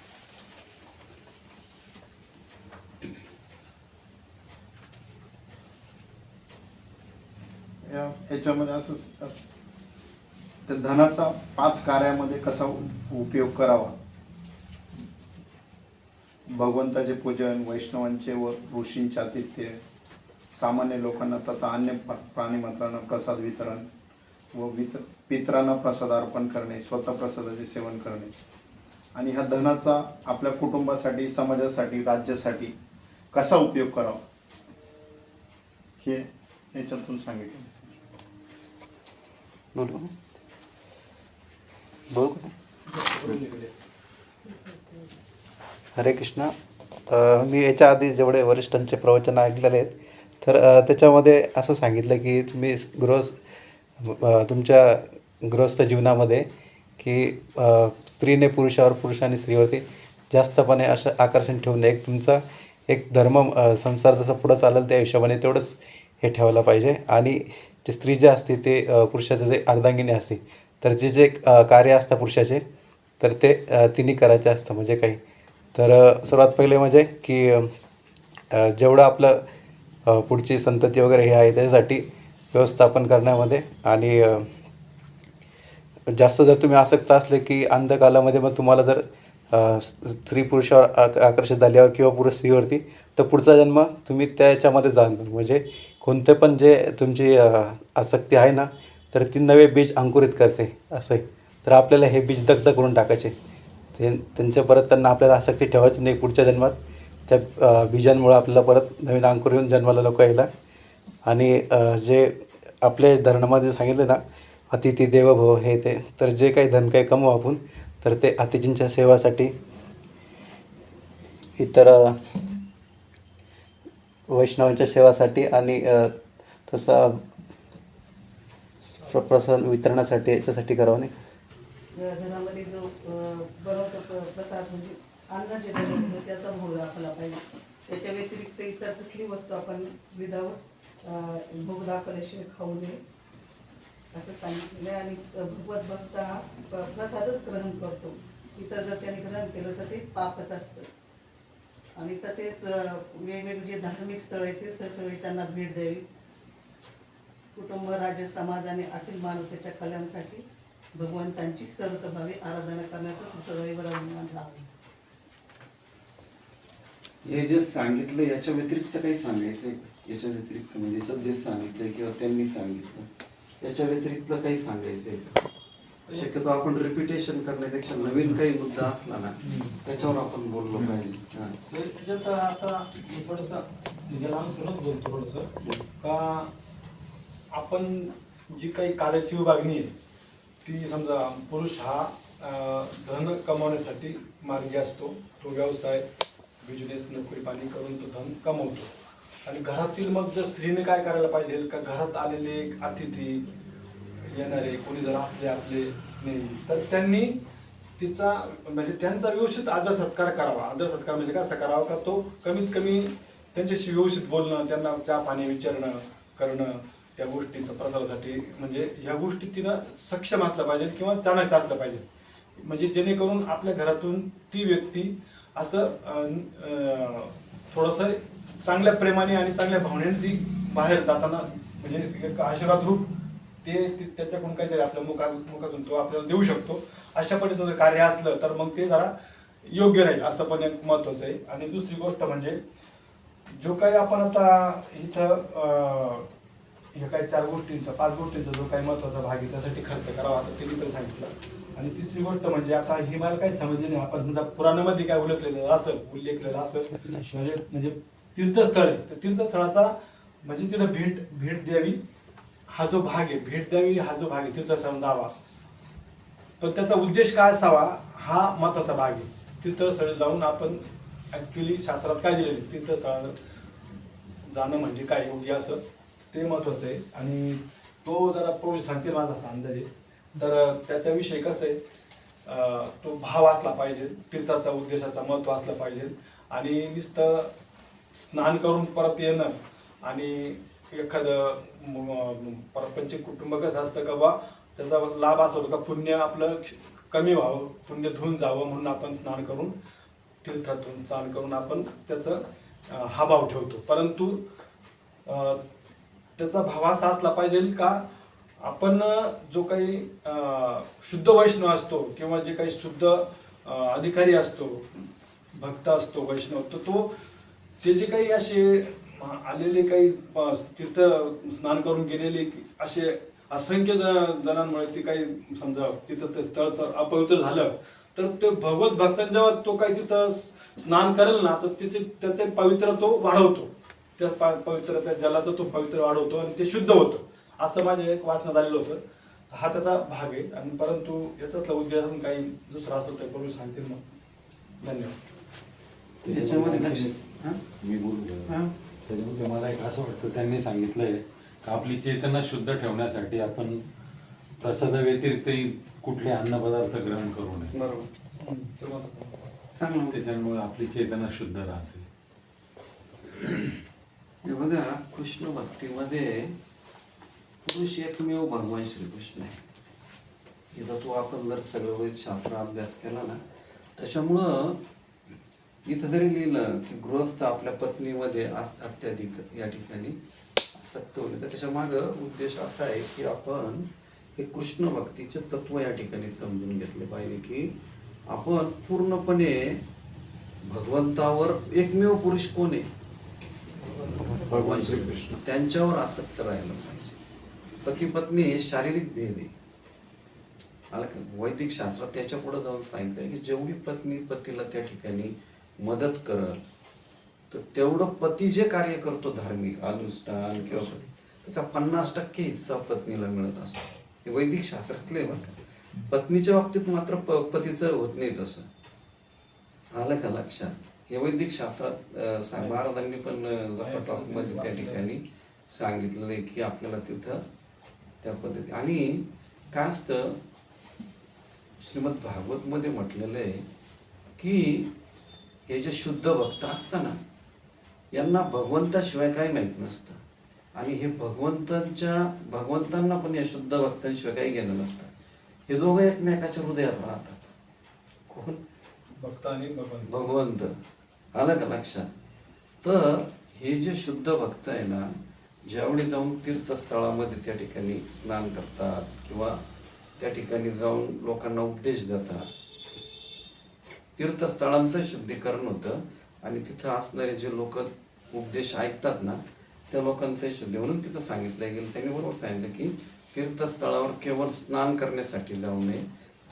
याच्यामध्ये असं त्या धनाचा 5 कार्यामध्ये कसा उपयोग करावा. भगवंताचे पूजन, वैष्णवांचे व ऋषींचे आतिथ्य, सामान्य लोकांना तथा अन्य प्राणीमात्रांना प्रसाद वितरण व पितरांना प्रसाद अर्पण करणे, स्वतः प्रसादाचे सेवन करणे. आणि ह्या धनाचा आपल्या कुटुंबासाठी, समाजासाठी, राज्यासाठी कसा उपयोग करावा हे याच्यातून सांगितलं. बोलू बोलू. हरे कृष्ण. मी याच्या आधी जेवढे वरिष्ठांचे प्रवचन ऐकलेले आहेत तर त्याच्यामध्ये असं सांगितलं की तुम्ही तुमच्या गृहस्थ जीवनामध्ये की स्त्रीने पुरुषावर, पुरुषाने स्त्रीवरती जास्तपणे असं आकर्षण ठेवून एक तुमचा एक धर्म संसार जसा पुढं चालेल त्या हिशोबाने तेवढंच हे ठेवायला पाहिजे. आणि जे स्त्री जे असते ते पुरुषाचे जे अर्धांगिनी असते तर जे कार्य असतं पुरुषाचे तर ते तिने करायचे असतं. म्हणजे काही तर सर्वात पहिले म्हणजे की जेवढं आपलं पुढची संतती वगैरे हे आहे त्याच्यासाठी व्यवस्थापन करण्यामध्ये. आणि जास्त जर तुम्ही आसक्त असले की अंधकालामध्ये मग तुम्हाला जर स्त्री पुरुषावर आकर्षित झाल्यावर किंवा पुरुष स्त्रीवरती तर पुढचा जन्म तुम्ही त्याच्यामध्ये जाल. म्हणजे कोणते पण जे तुमची आसक्ती आहे ना तर ती नवे बीज अंकुरित करते असं आहे. तर आपल्याला हे बीज दग्ध करून टाकायचे. त्यांच्या परत त्यांना आपल्याला आसक्ती ठेवायची नाही. पुढच्या जन्मात त्या बीजांमुळे आपल्याला परत नवीन अंकुर येऊन जन्माला लोक यायला. आणि जे आपले धर्मामध्ये सांगितलं ना अतिथी देवो भव हे ते तर जे काही धन काही कमवू आपण तर ते अतिथींच्या सेवासाठी, इतर वैष्णवांच्या सेवासाठी आणि तसा प्रसाद वितरणासाठी याच्यासाठी करावं नाही. घरामध्ये जो बनवतो प्रसाद म्हणजे अन्न जे बनवतो त्याचा भोग दाखवला पाहिजे. त्याच्या व्यतिरिक्त इतर कुठली वस्तू आपण विदाऊट भोग दाखवल्याशिवाय खाऊ नये असं सांगितलेलं आहे. आणि भगवत भक्त हा प्रसादच ग्रहण करतो. इतर जर त्याने ग्रहण केलं तर ते पापच असतं. आणि तसेच वेगवेगळे जे धार्मिक स्थळ आहेत तीर्थस्थळी त्यांना भेट द्यावी. कुटुंब, राज्य, समाज आणि अखिल मानवतेच्या कल्याणासाठी भगवंतांची सर्वतोभावे आराधना करण्याचं श्री सदैव रममान राहावे. हे जे सांगितलं याच्या व्यतिरिक्त काही सांगायचं? याच्या व्यतिरिक्त म्हणजे याच्यात जे सांगितलंय किंवा त्यांनी सांगितलं याच्या व्यतिरिक्त काही सांगायचंय? शक्यतो आपण रिपिटेशन करण्यापेक्षा नवीन काही मुद्दा असला ना त्याच्यावर आपण बोललो पाहिजे. त्याच्यात आता थोडंसं म्हणजे अनुसरूनच बोलतो थोडंसं का आपण जी काही कार्याची विभागणी आहे ती समजा पुरुष हा धन कमावण्यासाठी मार्गी असतो, तो व्यवसाय बिझनेस नोकरी पाणी करून तो धन कमवतो आणि घरातील मग जर स्त्रीने काय करायला पाहिजे का घरात आलेले अतिथी येणारे कोणी जर असले आपले स्नेही तर त्यांनी तिचा म्हणजे त्यांचा व्यवस्थित आदर सत्कार करावा. आदर सत्कार म्हणजे कसा करावा का तो कमीत कमी त्यांच्याशी व्यवस्थित बोलणं, त्यांना चहा पाणी विचारणं करणं, त्या गोष्टीचं प्रसारासाठी म्हणजे ह्या गोष्टी तिनं सक्षम असलं पाहिजे किंवा चाणक्य असलं पाहिजे म्हणजे जेणेकरून आपल्या घरातून ती व्यक्ती असं थोडंसं चांगल्या प्रेमाने आणि चांगल्या भावनेने ती बाहेर जाताना म्हणजे एक आशीर्वाद रूप ते त्याच्याकडून काहीतरी आपल्या मुखातून तो आपल्याला देऊ शकतो. अशा पद्धतीचं कार्य असलं तर मग ते जरा योग्य राहील असं पण एक महत्त्वाचं आहे. आणि दुसरी गोष्ट म्हणजे जो काही आपण आता इथं ह्या काही 4 गोष्टींचा 5 गोष्टींचा जो काही महत्त्वाचा भाग आहे त्यासाठी खर्च करावा आता ते मी पण सांगितलं. आणि तिसरी गोष्ट म्हणजे आता ही मला काही समजली नाही, आपण समजा पुराणामध्ये काय उल्लेखलेलं असं म्हणजे तीर्थस्थळ आहे तर तीर्थस्थळाचा म्हणजे तिला भेट द्यावी हा जो भाग आहे, भेट द्यावी हा जो भाग आहे तीर्थस्थळ जावा पण त्याचा उद्देश काय असावा हा महत्त्वाचा भाग आहे. तीर्थस्थळी जाऊन आपण ऍक्च्युली शास्त्रात काय दिलेले तीर्थस्थळाला जाणं म्हणजे काय योग्य असं ते महत्त्वाचं आहे. आणि तो जरा प्रभू सांगते माझा अंदाजे तर त्याच्याविषयी कसं आहे तो भाव असला पाहिजे, तीर्थाचा उद्देशाचा महत्त्व असलं पाहिजे. आणि नुसतं स्नान करून परत येणं आणि एखादं परपंचिक कुटुंब कसं असतं का बा त्याचा लाभ असा होतो का पुण्य आपलं कमी व्हावं, पुण्य धुवून जावं म्हणून आपण स्नान करून तीर्थातून स्नान करून आपण त्याचं हा भाव ठेवतो. परंतु त्याचा भाव असा असला पाहिजे का आपण जो काही शुद्ध वैष्णव असतो किंवा जे काही शुद्ध अधिकारी असतो, भक्त असतो, वैष्णव तर तो ते जे काही असे आलेले काही तीर्थ स्नान करून गेलेले असे असंख्य जणांमुळे ते काही समजा तिथं ते स्थळचं अपवित्र झालं तर ते भगवत भक्तांना जेव्हा तो काही तिथं स्नान करेल ना तर त्याचे पवित्र तो वाढवतो, त्या पवित्र त्या जलाचं तो पवित्र वाढवतो आणि ते शुद्ध होतं असं माझ्या एक वाचनात आलेलं होतं. हा त्याचा भाग आहे. आणि परंतु याच्यातला उद्देश अजून काही दुसरा असेल तर करून सांगतील मग. धन्यवाद. याच्यामध्ये मी बोलू त्याच्यामध्ये मला एक असं वाटतं त्यांनी सांगितलंय का आपली चेतना शुद्ध ठेवण्यासाठी आपण प्रसादाव्यतिरिक्तही कुठले अन्नपदार्थ ग्रहण करू नये. बरोबर चांगलं. त्याच्यामुळे आपली चेतना शुद्ध राहते. हे बघा कृष्ण भक्तीमध्ये पुरुष एकमेव भगवान श्रीकृष्ण आहे. इथं तो आपण जर सगळं वेद शास्त्र अभ्यास केला ना त्याच्यामुळं इथं जरी लिहिलं की गृहस्थ आपल्या पत्नीमध्ये अत्याधिक या ठिकाणी आसक्त होणे तर त्याच्या मागं उद्देश असा आहे की आपण हे कृष्ण भक्तीचे तत्व या ठिकाणी समजून घेतले पाहिजे की आपण पूर्णपणे भगवंतावर एकमेव पुरुष कोण आहे भगवान श्रीकृष्ण त्यांच्यावर आसक्त राहायला पाहिजे. पती पत्नी हे शारीरिक भेद आहे. आला का वैदिक शास्त्रात त्याच्या पुढे जाऊन सांगितलंय की जेवढी पत्नी पतीला त्या ठिकाणी मदत करल तर तेवढं पती जे कार्य करतो धार्मिक अनुष्ठान किंवा त्याचा 50% हिस्सा पत्नीला मिळत असतो. हे वैदिक शास्त्रातले बघा. पत्नीच्या बाबतीत मात्र पतीचं होत नाही तसं. आलं का लक्षात. हे वैदिक शास्त्रात महाराजांनी पण मध्ये त्या ठिकाणी सांगितलेलं आहे की आपल्याला तिथं त्या पद्धती. आणि काय असतं श्रीमद भागवत मध्ये म्हटलेलं आहे की हे जे शुद्ध भक्त असतं ना यांना भगवंताशिवाय काही माहीत नसतं आणि हे भगवंतांना पण या शुद्ध भक्तांशिवाय काही घेणं नसतं. हे दोघं एकमेकाच्या हृदयात राहतात. कोण भक्त आणि भगवंत. आलं का लक्षात. तर हे जे शुद्ध भक्त आहे ना ज्यावेळी जाऊन तीर्थस्थळामध्ये त्या ठिकाणी स्नान करतात किंवा त्या ठिकाणी जाऊन लोकांना उपदेश देतात तीर्थस्थळांचं शुद्धीकरण होतं आणि तिथं असणारे जे लोक उपदेश ऐकतात ना त्या लोकांचं शुद्धी म्हणून तिथं सांगितलं गेलं. त्यांनी बरोबर सांगितलं की तीर्थस्थळावर केवळ स्नान करण्यासाठी जाऊ नये.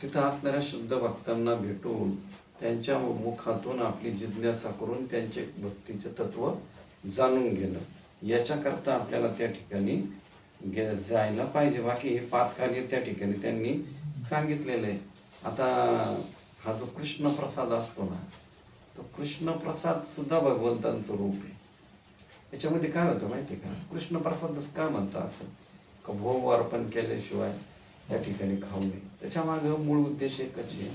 तिथं असणाऱ्या शुद्ध भक्तांना भेटून त्यांच्या मुखातून आपली जिज्ञासा करून त्यांचे भक्तीचे तत्व जाणून घेणं याच्याकरता आपल्याला त्या ठिकाणी जायला पाहिजे. बाकी हे 5 कार्य त्या ठिकाणी त्यांनी सांगितलेलं आहे. आता हा जो कृष्ण प्रसाद असतो ना, तो कृष्ण प्रसाद सुद्धा भगवंतांचं रूप आहे. याच्यामध्ये काय होतं माहिती आहे का, कृष्ण प्रसादच का म्हणतात असं, का भोग अर्पण केल्याशिवाय त्या ठिकाणी खाऊ नये. त्याच्या मागे मूळ उद्देश एकच आहे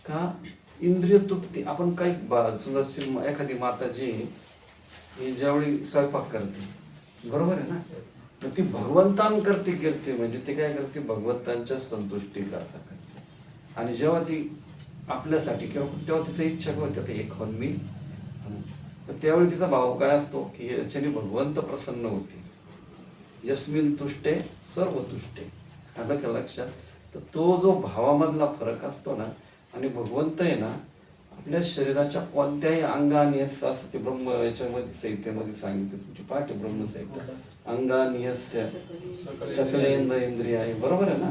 का इंद्रिय तृप्ती. आपण काही समजा एखादी माता जी ही ज्यावेळी स्वयंपाक करते, बरोबर आहे ना, तर ती भगवंतांकरती करते, म्हणजे ते काय करते, भगवंतांच्या संतुष्टी करता करते. आणि जेव्हा ती आपल्यासाठी किंवा तेव्हा तिचं इच्छा होते आता हे खाऊन मी, तर त्यावेळी तिचा भाव काय असतो की याच्याने भगवंत प्रसन्न होते. यस्मिन तुष्टे सर्व तुष्टे, आलं का लक्षात. तर तो जो भावामधला फरक असतो ना, आणि भगवंत आहे ना आपल्या शरीराच्या कोणत्याही अंगानियस असं ते ब्रह्म याच्यामध्ये संहितेमध्ये सांगितलं, तुमची पाठ आहे ब्रह्मसंहिता, अंगानियस्य सकलेंद्र इंद्रिय आहे, बरोबर आहे ना,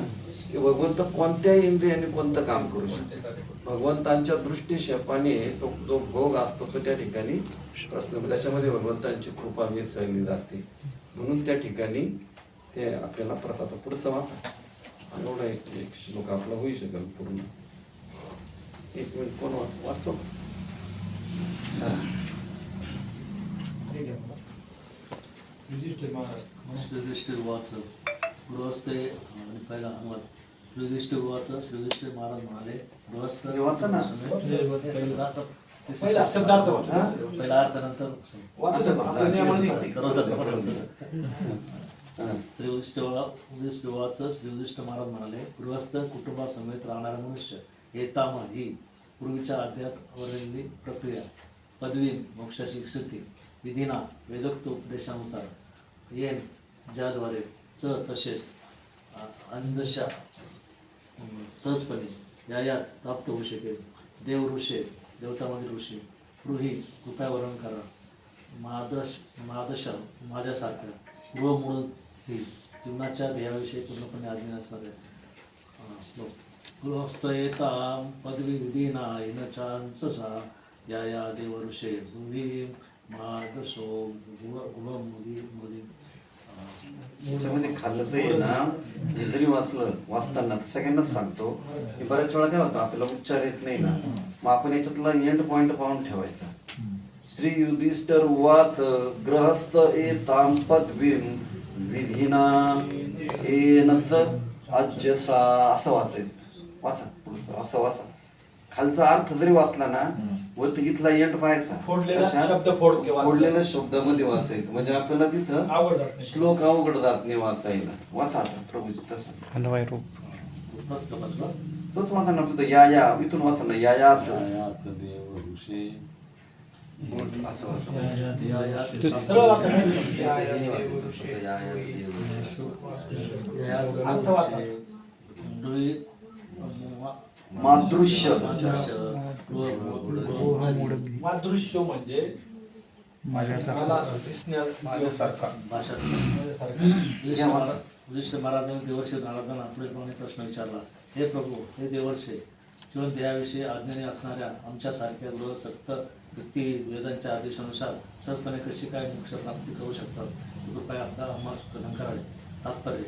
की भगवंत कोणत्याही इंद्रियाने कोणतं काम करू शकतो. भगवंतांच्या दृष्टीक्षेपाने तो जो भोग असतो तो त्या ठिकाणी प्रश्न, त्याच्यामध्ये भगवंतांची कृपा मिसळली जाते. म्हणून त्या ठिकाणी ते आपल्याला प्रसाद पुढचं वाचा. एवढा एक श्लोक आपला होऊ शकेल पूर्ण. एक मिनिट कोण वाचतो? श्रीयुधिष्ठिर उवाच गृहस्थे आणि पहिला अनुवाद. श्रीयुधिष्ठिर उवाच श्रीयुधिष्ठिर महाराज म्हणाले, गृहस्थ वाचा ना. पहिला अर्थ नंतर श्री युधिष्ठिर उवाच श्रीयुधिष्ठिर महाराज म्हणाले, गृहस्थ कुटुंबासमेत राहणारा मनुष्य येताम ही पूर्वीच्या अध्यायात वर्णिलेली प्रक्रिया पदवी मोक्षाची स्थिती विधीना वेदोक्त उपदेशानुसार येन ज्याद्वारे तसेच अंधशा सहजपणे यात प्राप्त होऊ शकेल. देव ऋषे देवतामध्ये ऋषी गृही कृपया वर्णन करा. महादशा माझ्यासारख्या गृह म्हणून ही जीवनाच्या ध्येयाविषयी पूर्णपणे आज्ञा असणाऱ्या श्लोक. गृहस्थयेतां पदवी विधीना येनचांससा या देव ऋषे गृही महादशो गुणमुदी त्याच्यामध्ये खाल्लंच आहे ना, हे जरी वाचताना तर सगळ्यांनाच सांगतो की बऱ्याच वेळा काय होतं आपल्याला उच्चार येत नाही ना, मग आपण याच्यातला एंड पॉइंट पाहून ठेवायचा. श्री युधिष्ठिर उवाच गृहस्थ एतां पदवीं विधिना येनस अज्जसा, असं वाचायचं. वाचा असं वाचा. खालचा अर्थ जरी वाचला ना, वरती इथला एंड पाहायचा, फोडलेल्या शब्दामध्ये वाचायचं, म्हणजे आपल्याला तिथं श्लोक अवघड जात नाही वाचायला. वाचा आता प्रभूजी तसं तोच वाचा ना. तिथं या इथून वाचा ना, यात देव ऋषी असं वाचा. मादृश्य मादृश्य म्हणजे युधिष्ठिर महाराजांनी देवर्षी नारदांना पुढीलप्रमाणे प्रश्न विचारला. हे प्रभू, हे देवर्षे, जीवन ध्येयाविषयी आज्ञेने असणाऱ्या आमच्यासारख्या गृहसक्त व्यक्ती वेदांच्या आदेशानुसार सहजपणे कशी काय मोक्ष प्राप्ती करू शकतात, कृपया आता आम्हास कथन करावे. तात्पर्य.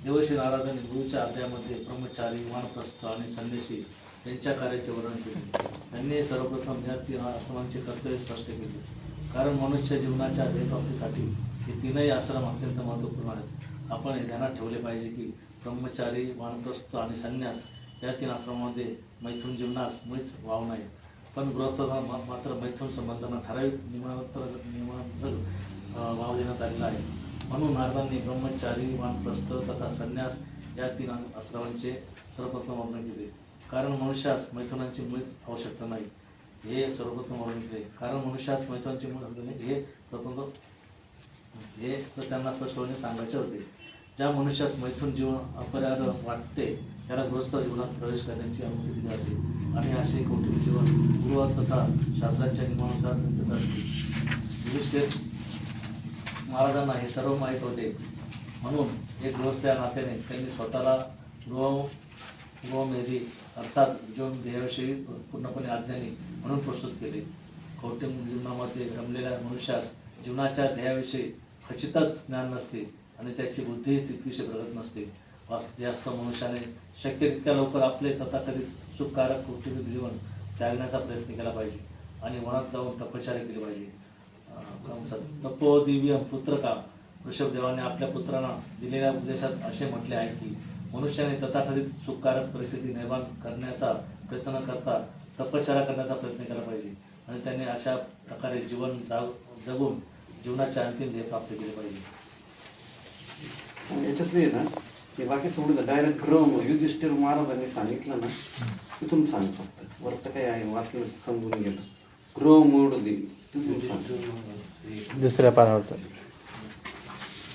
देवर्षी नारदांनी गुरुच्या अध्यायामध्ये ब्रह्मचारी, वानप्रस्थ आणि संन्यासी यांच्या कार्याचे वर्णन केले. त्यांनी सर्वप्रथम या 3 आश्रमांचे कर्तव्य स्पष्ट केले. कारण मनुष्य जीवनाच्या ध्येयप्राप्तीसाठी हे 3ही आश्रम अत्यंत महत्त्वपूर्ण आहेत. आपण हे ध्यानात ठेवले पाहिजे की ब्रह्मचारी, वानप्रस्थ आणि संन्यास या 3 आश्रमामध्ये मैथून जीवनास मुळीच वाव नाही. पण गृहस्थांना मात्र मैथून संबंधांना ठराविक नियमांतर वाव देण्यात आलेला आहे. म्हणून नारदांनी ब्रह्मचारी, वानप्रस्थ तथा संन्यास या 3 आश्रमांचे सर्वप्रथम वर्णन केले. कारण मनुष्यास मैथुनांची मुळीच आवश्यकता नाही, हे सर्वप्रथम वर्णन केले. कारण मनुष्यास मैथुनांची मुळ हे प्रथम हे तर त्यांना स्पष्टपणे सांगायचे होते. ज्या मनुष्यास मैथून जीवन अपरिहार्य वाटते त्याला गृहस्थ जीवनात प्रवेश करण्याची अनुमती दिली जाते आणि असे कौटुंबिक जीवन गृह तथा शास्त्राच्या नियमानुसार व्यक्त करते. युधिष्ठिर महाराजांना हे सर्व माहीत होते. म्हणून एक गृहस्थ या नात्याने त्यांनी स्वतःला गृहमेधी अर्थात जीवन ध्येयाविषयी पूर्णपणे आज्ञानी म्हणून प्रस्तुत केले. कौटुंबिक जीवनामध्ये रमलेल्या मनुष्यास जीवनाच्या ध्येयाविषयी खचितच ज्ञान नसते आणि त्याची बुद्धीही तितकीशी प्रगत नसते. जास्त मनुष्याने शक्य तितक्या लवकर आपले तथाकथित सुखकारक कौटुंबिक जीवन त्यागण्याचा प्रयत्न केला पाहिजे आणि वनात जाऊन तपश्चर्या केली पाहिजे. तपो दिव्य पुत्रका ऋषभदेवाने आपल्या पुत्रांना दिलेल्या उपदेशात असे म्हटले आहे की मनुष्याने तथाकथित सुखकारक परिस्थिती निर्माण करण्याचा प्रयत्न न करता तपश्चर्या करण्याचा प्रयत्न केला पाहिजे आणि त्याने अशा प्रकारे जीवन जगून जीवनाचे अंतिम ध्येय प्राप्त केले पाहिजे. याच्यातले आहे ना हे बाकी सोडून डायरेक्ट युधिष्ठिर महाराजांनी सांगितलं ना तिथून सांग फक्त वरचं काय आहे वाचलं समजून गेलं. गृह मूळ देवी तिथून सांग. दुसऱ्या पानावरचं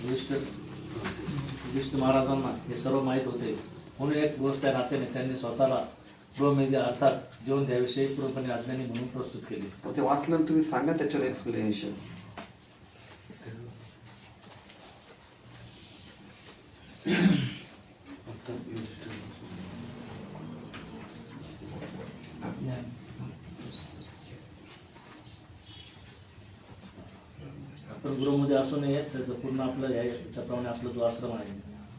युधिष्ठिर महाराजांना हे सर्व माहीत होते म्हणून एक दिवस त्या नात्याने त्यांनी स्वतःला गृहमेधी अर्थात जीवन ध्येयाविषयी पूर्णपणे अज्ञानी म्हणून प्रस्तुत केले. ते वाचलं तुम्ही सांगा त्याच्यावर एक्सप्लेनेशन. आपण गृहमध्ये असू नये त्याचं पूर्ण आपलं याच्याप्रमाणे आपला जो आश्रम आहे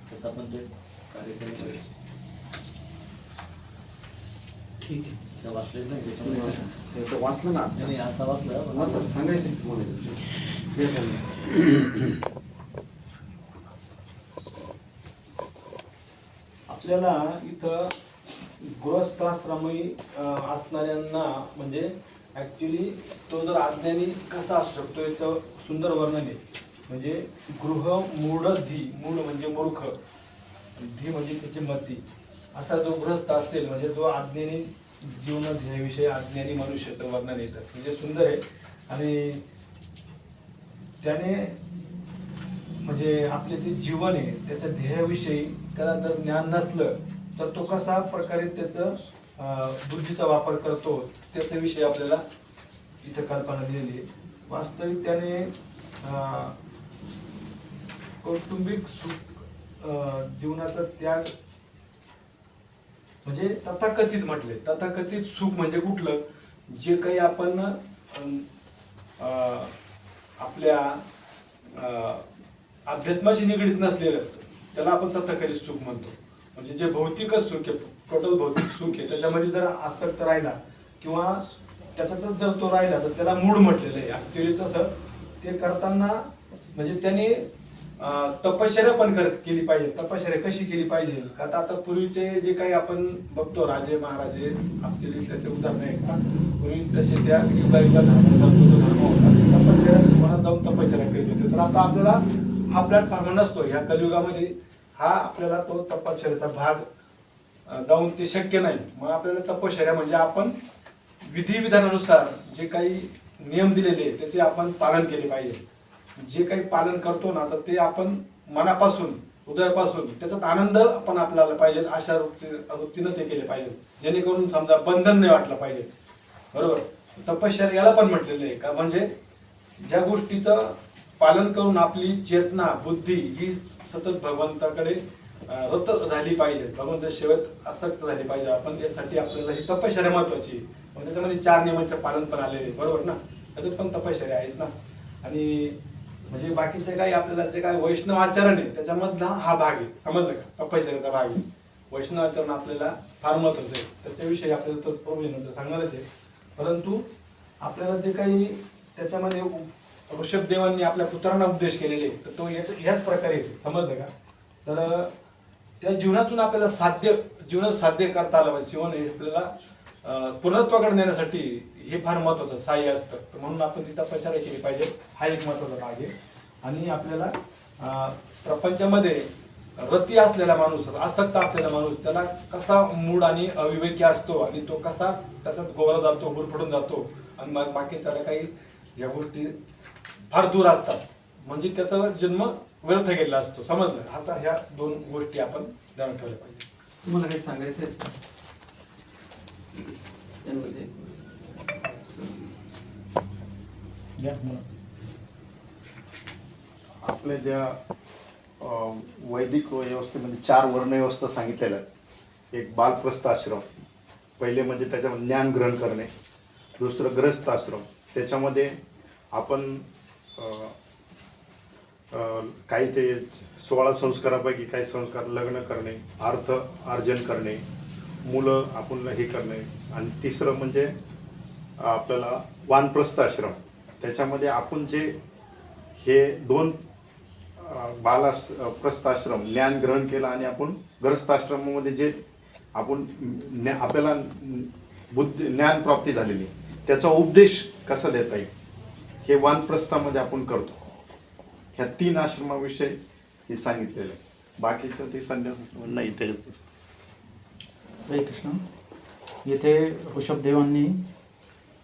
त्याचा आपण ते कार्यक्रम ठीक आहे. त्या वाचले नाही त्याच्यामध्ये ते वाचलं ना नाही आता वाचलं सांगायचं तुम्हाला. आपल्याला इथं गृहस्थाश्रमी असणाऱ्यांना म्हणजे ॲक्च्युली तो जर अज्ञानी कसा असू शकतो याचं सुंदर वर्णन आहे. म्हणजे गृह मूढ धी, मूढ म्हणजे मूर्ख, धी म्हणजे त्याची मती, असा जो गृहस्थ असेल म्हणजे जो अज्ञानी जीवन ध्येयाविषयी अज्ञानी मनुष्याचं वर्णन येतं. म्हणजे सुंदर आहे. आणि त्याने म्हणजे आपले जे जीवन आहे त्याच्या ध्येयाविषयी त्याला जर ज्ञान नसलं तर तो कसा प्रकारे त्याचं बुद्धीचा वापर करतो त्याच्याविषयी आपल्याला इथं कल्पना दिलेली आहे. वास्तविक त्याने कौटुंबिक सुख जीवनाचा त्याग म्हणजे तथाकथित म्हटले. तथाकथित सुख म्हणजे कुठलं, जे काही आपण आपल्या अध्यात्माशी निगडीत नसलेलं त्याला आपण तथाकथित सुख म्हणतो. म्हणजे जे भौतिकच सुख आहे, टोटल भौतिक सुख आहे, त्याच्यामध्ये जर आसक्त राहिला किंवा त्याच्यातच जर तो राहिला तर त्याला मूढ म्हटलेलं आहे. ऍक्च्युली तसं ते करताना म्हणजे त्याने तपश्चर्या पण केली पाहिजे. तपश्चर्या कशी केली पाहिजे का आता पूर्वीचे जे काही आपण बघतो राजे महाराजे आपले त्याचे उदाहरण आहे का पूर्वी तसे त्या युगायुगा धर्म होता, तपश्चर्या मनात जाऊन तपश्चर्या केली होती. तर आता आपल्याला हा प्लॅटफॉर्म नसतो ह्या कलियुगामध्ये, हा आपल्याला तो तपश्चर्याचा भाग जाऊन ते शक्य नाही. मग आपल्याला तपश्चर्या म्हणजे आपण विधिविधानानुसार जे काही नियम दिलेले त्याचे आपण पालन केले पाहिजे. जे काही पालन करतो ना तर ते आपण मनापासून हृदयापासून त्याच्यात आनंद आपण आपल्याला पाहिजे अशा वृत्तीनं ते केले पाहिजे, जेणेकरून समजा बंधन नाही वाटलं पाहिजे. बरोबर. तपश्चर्या याला पण म्हटलेलं आहे का म्हणजे ज्या गोष्टीचं पालन करून आपली चेतना बुद्धी ही सतत भगवंताकडे रत झाली पाहिजे, भगवंत सेवेत आसक्त झाली पाहिजे. आपण यासाठी आपल्याला ही तपश्चर्या महत्वाची. मग त्याच्यामध्ये 4 नियमांचे पालन पण आलेले बरोबर ना, त्याच्यात पण तपश्चर्या आहेच ना. आणि म्हणजे बाकीचे काही आपल्याला जे काय वैष्णव आचरण आहे त्याच्यामधला हा भाग आहे, समजलं का, तपश्चर्याचा भाग आहे. वैष्णव आचरण आपल्याला फार महत्वाचं आहे, त्याच्याविषयी आपल्याला तत्पूर्वी सांगणारच आहे. परंतु आपल्याला जे काही त्याच्यामध्ये ऋषभदेवांनी आपल्या पुत्रांना उपदेश केलेले तर तो ह्याच प्रकारे येते, समजलं का. तर त्या जीवनातून आपल्याला जीवन साध्य करता आलं पाहिजे. जीवन हे आपल्याला पूर्णत्वाकडे नेण्यासाठी हे फार महत्वाचं सहाय्य असतं. तर म्हणून आपण ती तपश्चर्या केली पाहिजे, हा एक महत्वाचा भाग आहे. आणि आपल्याला प्रपंचामध्ये रती असलेला माणूस, आसक्त असलेला माणूस त्याला कसा मूड आणि अविवेकी असतो आणि तो कसा त्याच्यात गोवला जातो, गुरफटून जातो आणि मग बाकी त्याला काही या गोष्टी फार दूर असतात म्हणजे त्याचा जन्म व्यर्थ गेलेला असतो, समजलं. आता ह्या 2 गोष्टी आपण ध्यानात ठेवल्या पाहिजे. तुम्हाला काही सांगायचं आहे त्यामध्ये? आपल्या ज्या वैदिक व्यवस्थेमध्ये 4 वर्ण व्यवस्था सांगितलेल्या आहेत. एक बालप्रस्थ आश्रम, पहिले म्हणजे त्याच्यामध्ये ज्ञान ग्रहण करणे. दुसरं ग्रस्त आश्रम, त्याच्यामध्ये आपण काही ते 16 संस्कारापैकी काही संस्कार लग्न करणे, अर्थ अर्जन करणे, मुलं आपण हे करणे, आणि तिसरं म्हणजे आपल्याला वानप्रस्थ आश्रम. त्याच्यामध्ये आपण जे हे 2 प्रस्थ आश्रम ज्ञान ग्रहण केलं आणि आपण ग्रस्त आश्रमामध्ये जे आपण आपल्याला ज्ञान प्राप्ती झालेली त्याचा उपदेश कसा देता येईल हे वानप्रस्थामध्ये आपण करतो. ह्या 3 आश्रमाविषयी हे सांगितलेलं आहे. बाकीचं ते संन्यास नाही ते. हरे कृष्ण. येथे ऋषभदेवांनी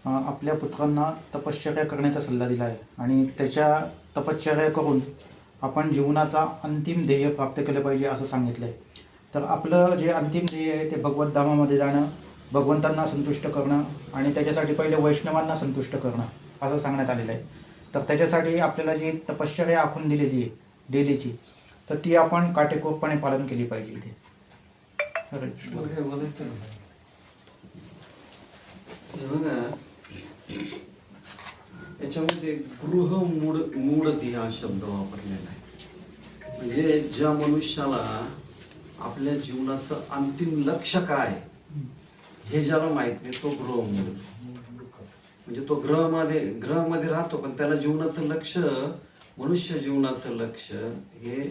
आपल्या पुत्रांना तपश्चर्या करण्याचा सल्ला दिला आहे आणि त्याच्या तपश्चर्या करून आपण जीवनाचा अंतिम ध्येय प्राप्त केलं पाहिजे असं सांगितलं आहे. तर आपलं जे अंतिम ध्येय आहे ते भगवत धामामध्ये जाणं, भगवंतांना संतुष्ट करणं आणि त्याच्यासाठी पहिले वैष्णवांना संतुष्ट करणं असं सांगण्यात आलेलं आहे. तर त्याच्यासाठी आपल्याला जी तपश्चर्या आखून दिलेली आहे डेलीची, तर ती आपण काटेकोरपणे पालन केली पाहिजे इथे. हरे कृष्ण. बघा याच्यामध्ये मूढती हा शब्द वापरलेला आहे. म्हणजे ज्या मनुष्याला आपल्या जीवनाचं अंतिम लक्ष्य काय हे ज्याला माहित नाही तो गृहमूढ. म्हणजे तो ग्रहामध्ये राहतो पण त्याला जीवनाचं लक्ष्य, मनुष्य जीवनाचं लक्ष्य हे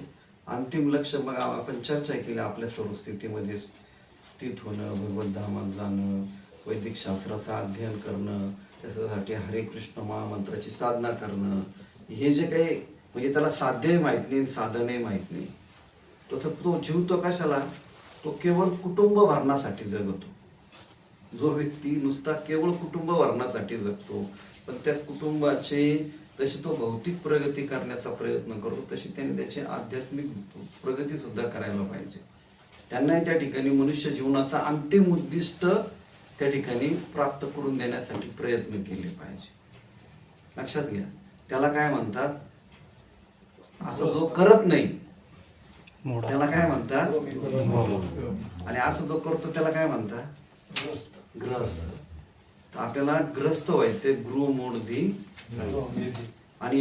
अंतिम लक्ष्य. मग आपण चर्चा केली आपल्या सर्व स्थितीमध्ये स्थित होणं, भगवत धामात जाणं, वैदिक शास्त्राचं अध्ययन करणं, त्याच्यासाठी हरे कृष्ण महामंत्राची साधना करणं, हे जे काही म्हणजे त्याला साध्यही माहीत नाही, साधनही माहीत नाही. तो जीवतो कशाला? तो केवळ कुटुंब भरण्यासाठी जगतो. जो व्यक्ती नुसता केवळ कुटुंब भरण्यासाठी जगतो पण त्या कुटुंबाची तशी तो भौतिक प्रगती करण्याचा प्रयत्न करतो, तशी त्याने त्याची आध्यात्मिक प्रगती सुद्धा करायला पाहिजे. त्यांनाही त्या ठिकाणी मनुष्य जीवनाचा अंतिम उद्दिष्ट त्या ठिकाणी प्राप्त करून देण्यासाठी प्रयत्न केले पाहिजे. लक्षात घ्या, त्याला काय म्हणतात? असं जो करत नाही त्याला काय म्हणतात? आणि असं जो करतो त्याला काय म्हणतात? ग्रस्त. तर आपल्याला ग्रस्त व्हायचे, गृहमूढी. आणि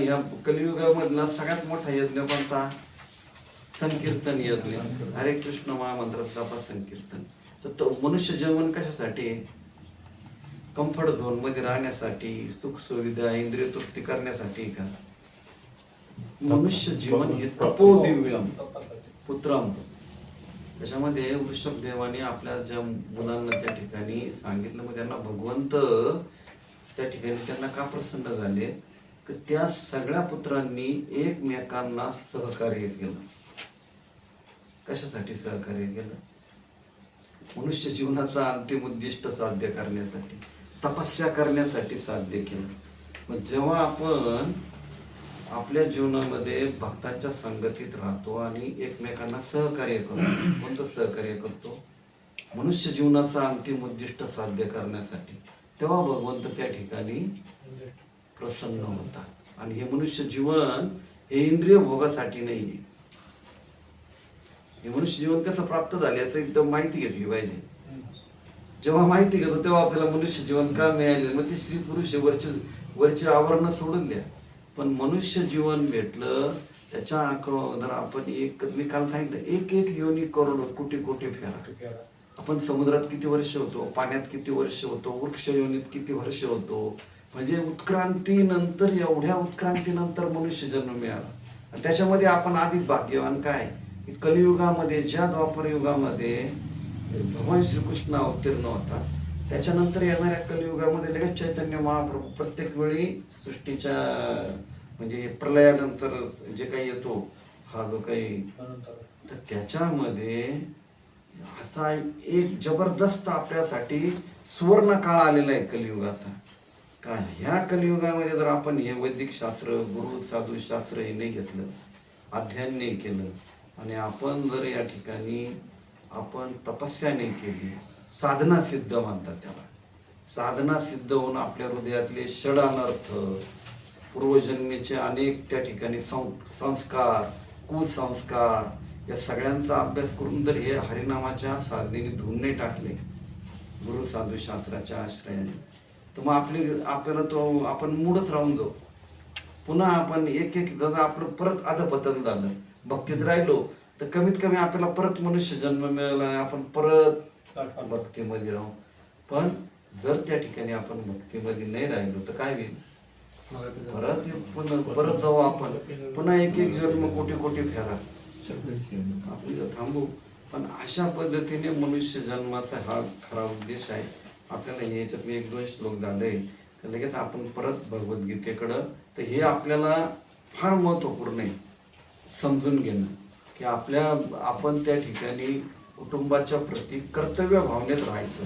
या कलियुगामधला सगळ्यात मोठा यज्ञ कोणता? संकीर्तन यज्ञ. हरे कृष्ण महामंत्राचा जप संकीर्तन. तर तो मनुष्य जीवन कशासाठी? कम्फर्ट झोन मध्ये राहण्यासाठी, सुख सुविधा, इंद्रिय तृप्ती करण्यासाठी का? मनुष्य जीवन हे तपोदिव्यम पुत्रम. त्याच्यामध्ये ऋषभदेवाने आपल्या ज्या मुलांना त्या ठिकाणी सांगितलं, मग त्यांना भगवंत त्या ठिकाणी त्यांना का प्रसन्न झाले की त्या सगळ्या पुत्रांनी एकमेकांना सहकार्य केलं. कशासाठी सहकार्य केलं? मनुष्य जीवनाचा अंतिम उद्दिष्ट साध्य करण्यासाठी, तपस्या करण्यासाठी साध्य केलं. मग जेव्हा आपण आपल्या जीवनामध्ये भक्तांच्या संगतीत राहतो आणि एकमेकांना सहकार्य करतो, कोणतं सहकार्य करतो? मनुष्य जीवनाचा अंतिम उद्दिष्ट साध्य करण्यासाठी, तेव्हा भगवंत त्या ठिकाणी प्रसन्न होतात. आणि हे मनुष्य जीवन हे इंद्रिय भोगासाठी नाही. हे मनुष्य जीवन कसं प्राप्त झाले असं एकदम माहिती घेतली पाहिजे. जेव्हा माहिती घेतो तेव्हा आपल्याला मनुष्य जीवन का मिळाले. मग ते स्त्री पुरुष वरचे आवरण सोडून द्या, पण मनुष्य जीवन भेटलं त्याच्या जर आपण मी काल सांगितलं 1 योनी करोड कोटी फेरा. आपण समुद्रात किती वर्ष होतो, पाण्यात किती वर्ष होतो, वृक्ष योनीत किती वर्ष होतो. म्हणजे उत्क्रांतीनंतर, एवढ्या उत्क्रांतीनंतर मनुष्य जन्म मिळाला. त्याच्यामध्ये आपण अधिक भाग्यवान काय की कलियुगामध्ये, ज्या द्वापर युगामध्ये भगवान श्रीकृष्ण अवतीर्ण होतात, त्याच्यानंतर येणाऱ्या कलियुगामध्ये लगेच चैतन्य महाप्रभू प्रत्येक वेळी सृष्टीच्या म्हणजे प्रलयानंतर जे काही येतो हा जो काही, तर त्याच्यामध्ये असा एक जबरदस्त आपल्यासाठी सुवर्ण काळ आलेला आहे कलियुगाचा. का ह्या कलियुगामध्ये जर आपण हे वैदिक शास्त्र, गुरु साधू शास्त्र हे नाही घेतलं, अध्ययन नाही केलं आणि आपण जर या ठिकाणी आपण तपस्या नाही केली, साधना सिद्ध म्हणतात त्याला, साधना सिद्ध होऊन आपल्या हृदयातले षडानर्थ, पूर्वजन्मेचे अनेक त्या ठिकाणी संस्कार, कुसंस्कार या सगळ्यांचा अभ्यास करून जर हे हरिनामाच्या साधनेने धुवून नाही टाकले गुरु साधू शास्त्राच्या आश्रयाने, तर मग आपल्याला तो आपण मूढच राहून जाऊ. पुन्हा आपण एक जसं आपलं परत अधपतन झालं, भक्तीत राहिलो तर कमीत कमी आपल्याला परत मनुष्य जन्म मिळाला आणि आपण परत भक्तीमध्ये राहू. पण जर त्या ठिकाणी आपण भक्तीमध्ये नाही राहिलो तर काय होईल? परत जाऊ आपण पुन्हा एक जन्म कोटी कोटी फेरा आपण थांबू. पण अशा पद्धतीने मनुष्य जन्माचा हा खरा उद्देश आहे. आपल्याला याच्यात एक दोन श्लोक झाले तर लगेच आपण परत भगवद्गीतेकडं, तर हे आपल्याला फार महत्वपूर्ण आहे समजून घेणं की आपण त्या ठिकाणी कुटुंबाच्या प्रती कर्तव्य भावनेत राहायचं.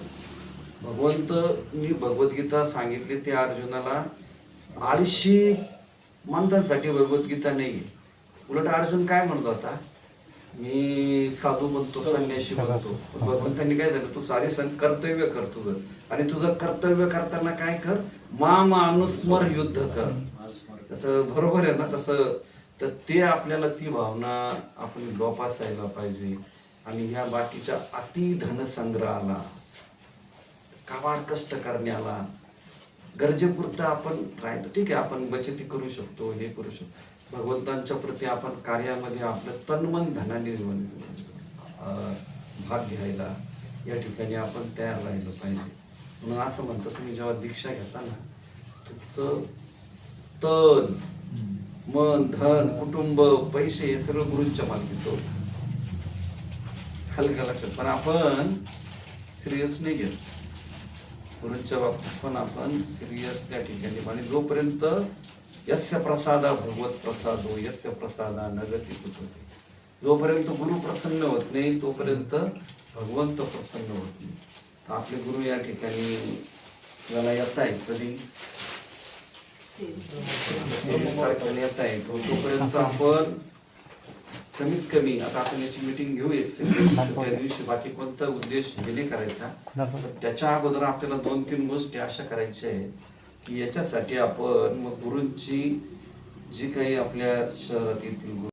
भगवंतनी भगवद्गीता सांगितली ते अर्जुनाला आळशी माणसांसाठी भगवद्गीता नाही. उलट अर्जुन काय म्हणत होता, मी साधू बनतो, संन्यासी बनतो. भगवंतांनी काय झालं, तू सारे कर्तव्य कर तुझं, आणि तुझं कर्तव्य करताना काय कर, अनुस्मर युद्ध कर. तसं बरोबर आहे ना? तसं तर ते आपल्याला ती भावना आपण जोपासायला पाहिजे. आणि ह्या बाकीच्या अति धनसंग्रहाला, काबाड कष्ट करण्याला, गरजेपुरतं आपण राहिलं ठीक आहे, आपण बचती करू शकतो, हे करू शकतो. भगवंतांच्या प्रती आपण कार्यामध्ये आपलं तन्मन धनाने भाग घ्यायला या ठिकाणी आपण तयार राहिलं पाहिजे. म्हणून असं म्हणतो, तुम्ही जेव्हा दीक्षा घेता ना, तुमचं तन मन धन कुटुंब पैसे हे सगळं गुरूंच्या मालकीचं होतं. हलक्या लक्षात. पण आपण सिरियस नाही घेत गुरूंच्या बाबतीत, पण आपण सिरियस त्या ठिकाणी. आणि जोपर्यंत यस्य प्रसादा भगवत प्रसादो यस्य प्रसादा नगती कुतो, जोपर्यंत गुरु प्रसन्न होत नाही तोपर्यंत भगवंत प्रसन्न होत नाही. तर आपले गुरु या ठिकाणी याला येत आहे कधी 23 तारखेला येत आहे. तोपर्यंत आपण कमीत कमी, आता आपण याची मीटिंग घेऊ एक त्या दिवशी, बाकी कोणता उद्देश हे नाही करायचा. त्याच्या अगोदर आपल्याला 2-3 गोष्टी अशा करायच्या आहेत की याच्यासाठी आपण मग गुरूंची जी काही आपल्या शहरात येथील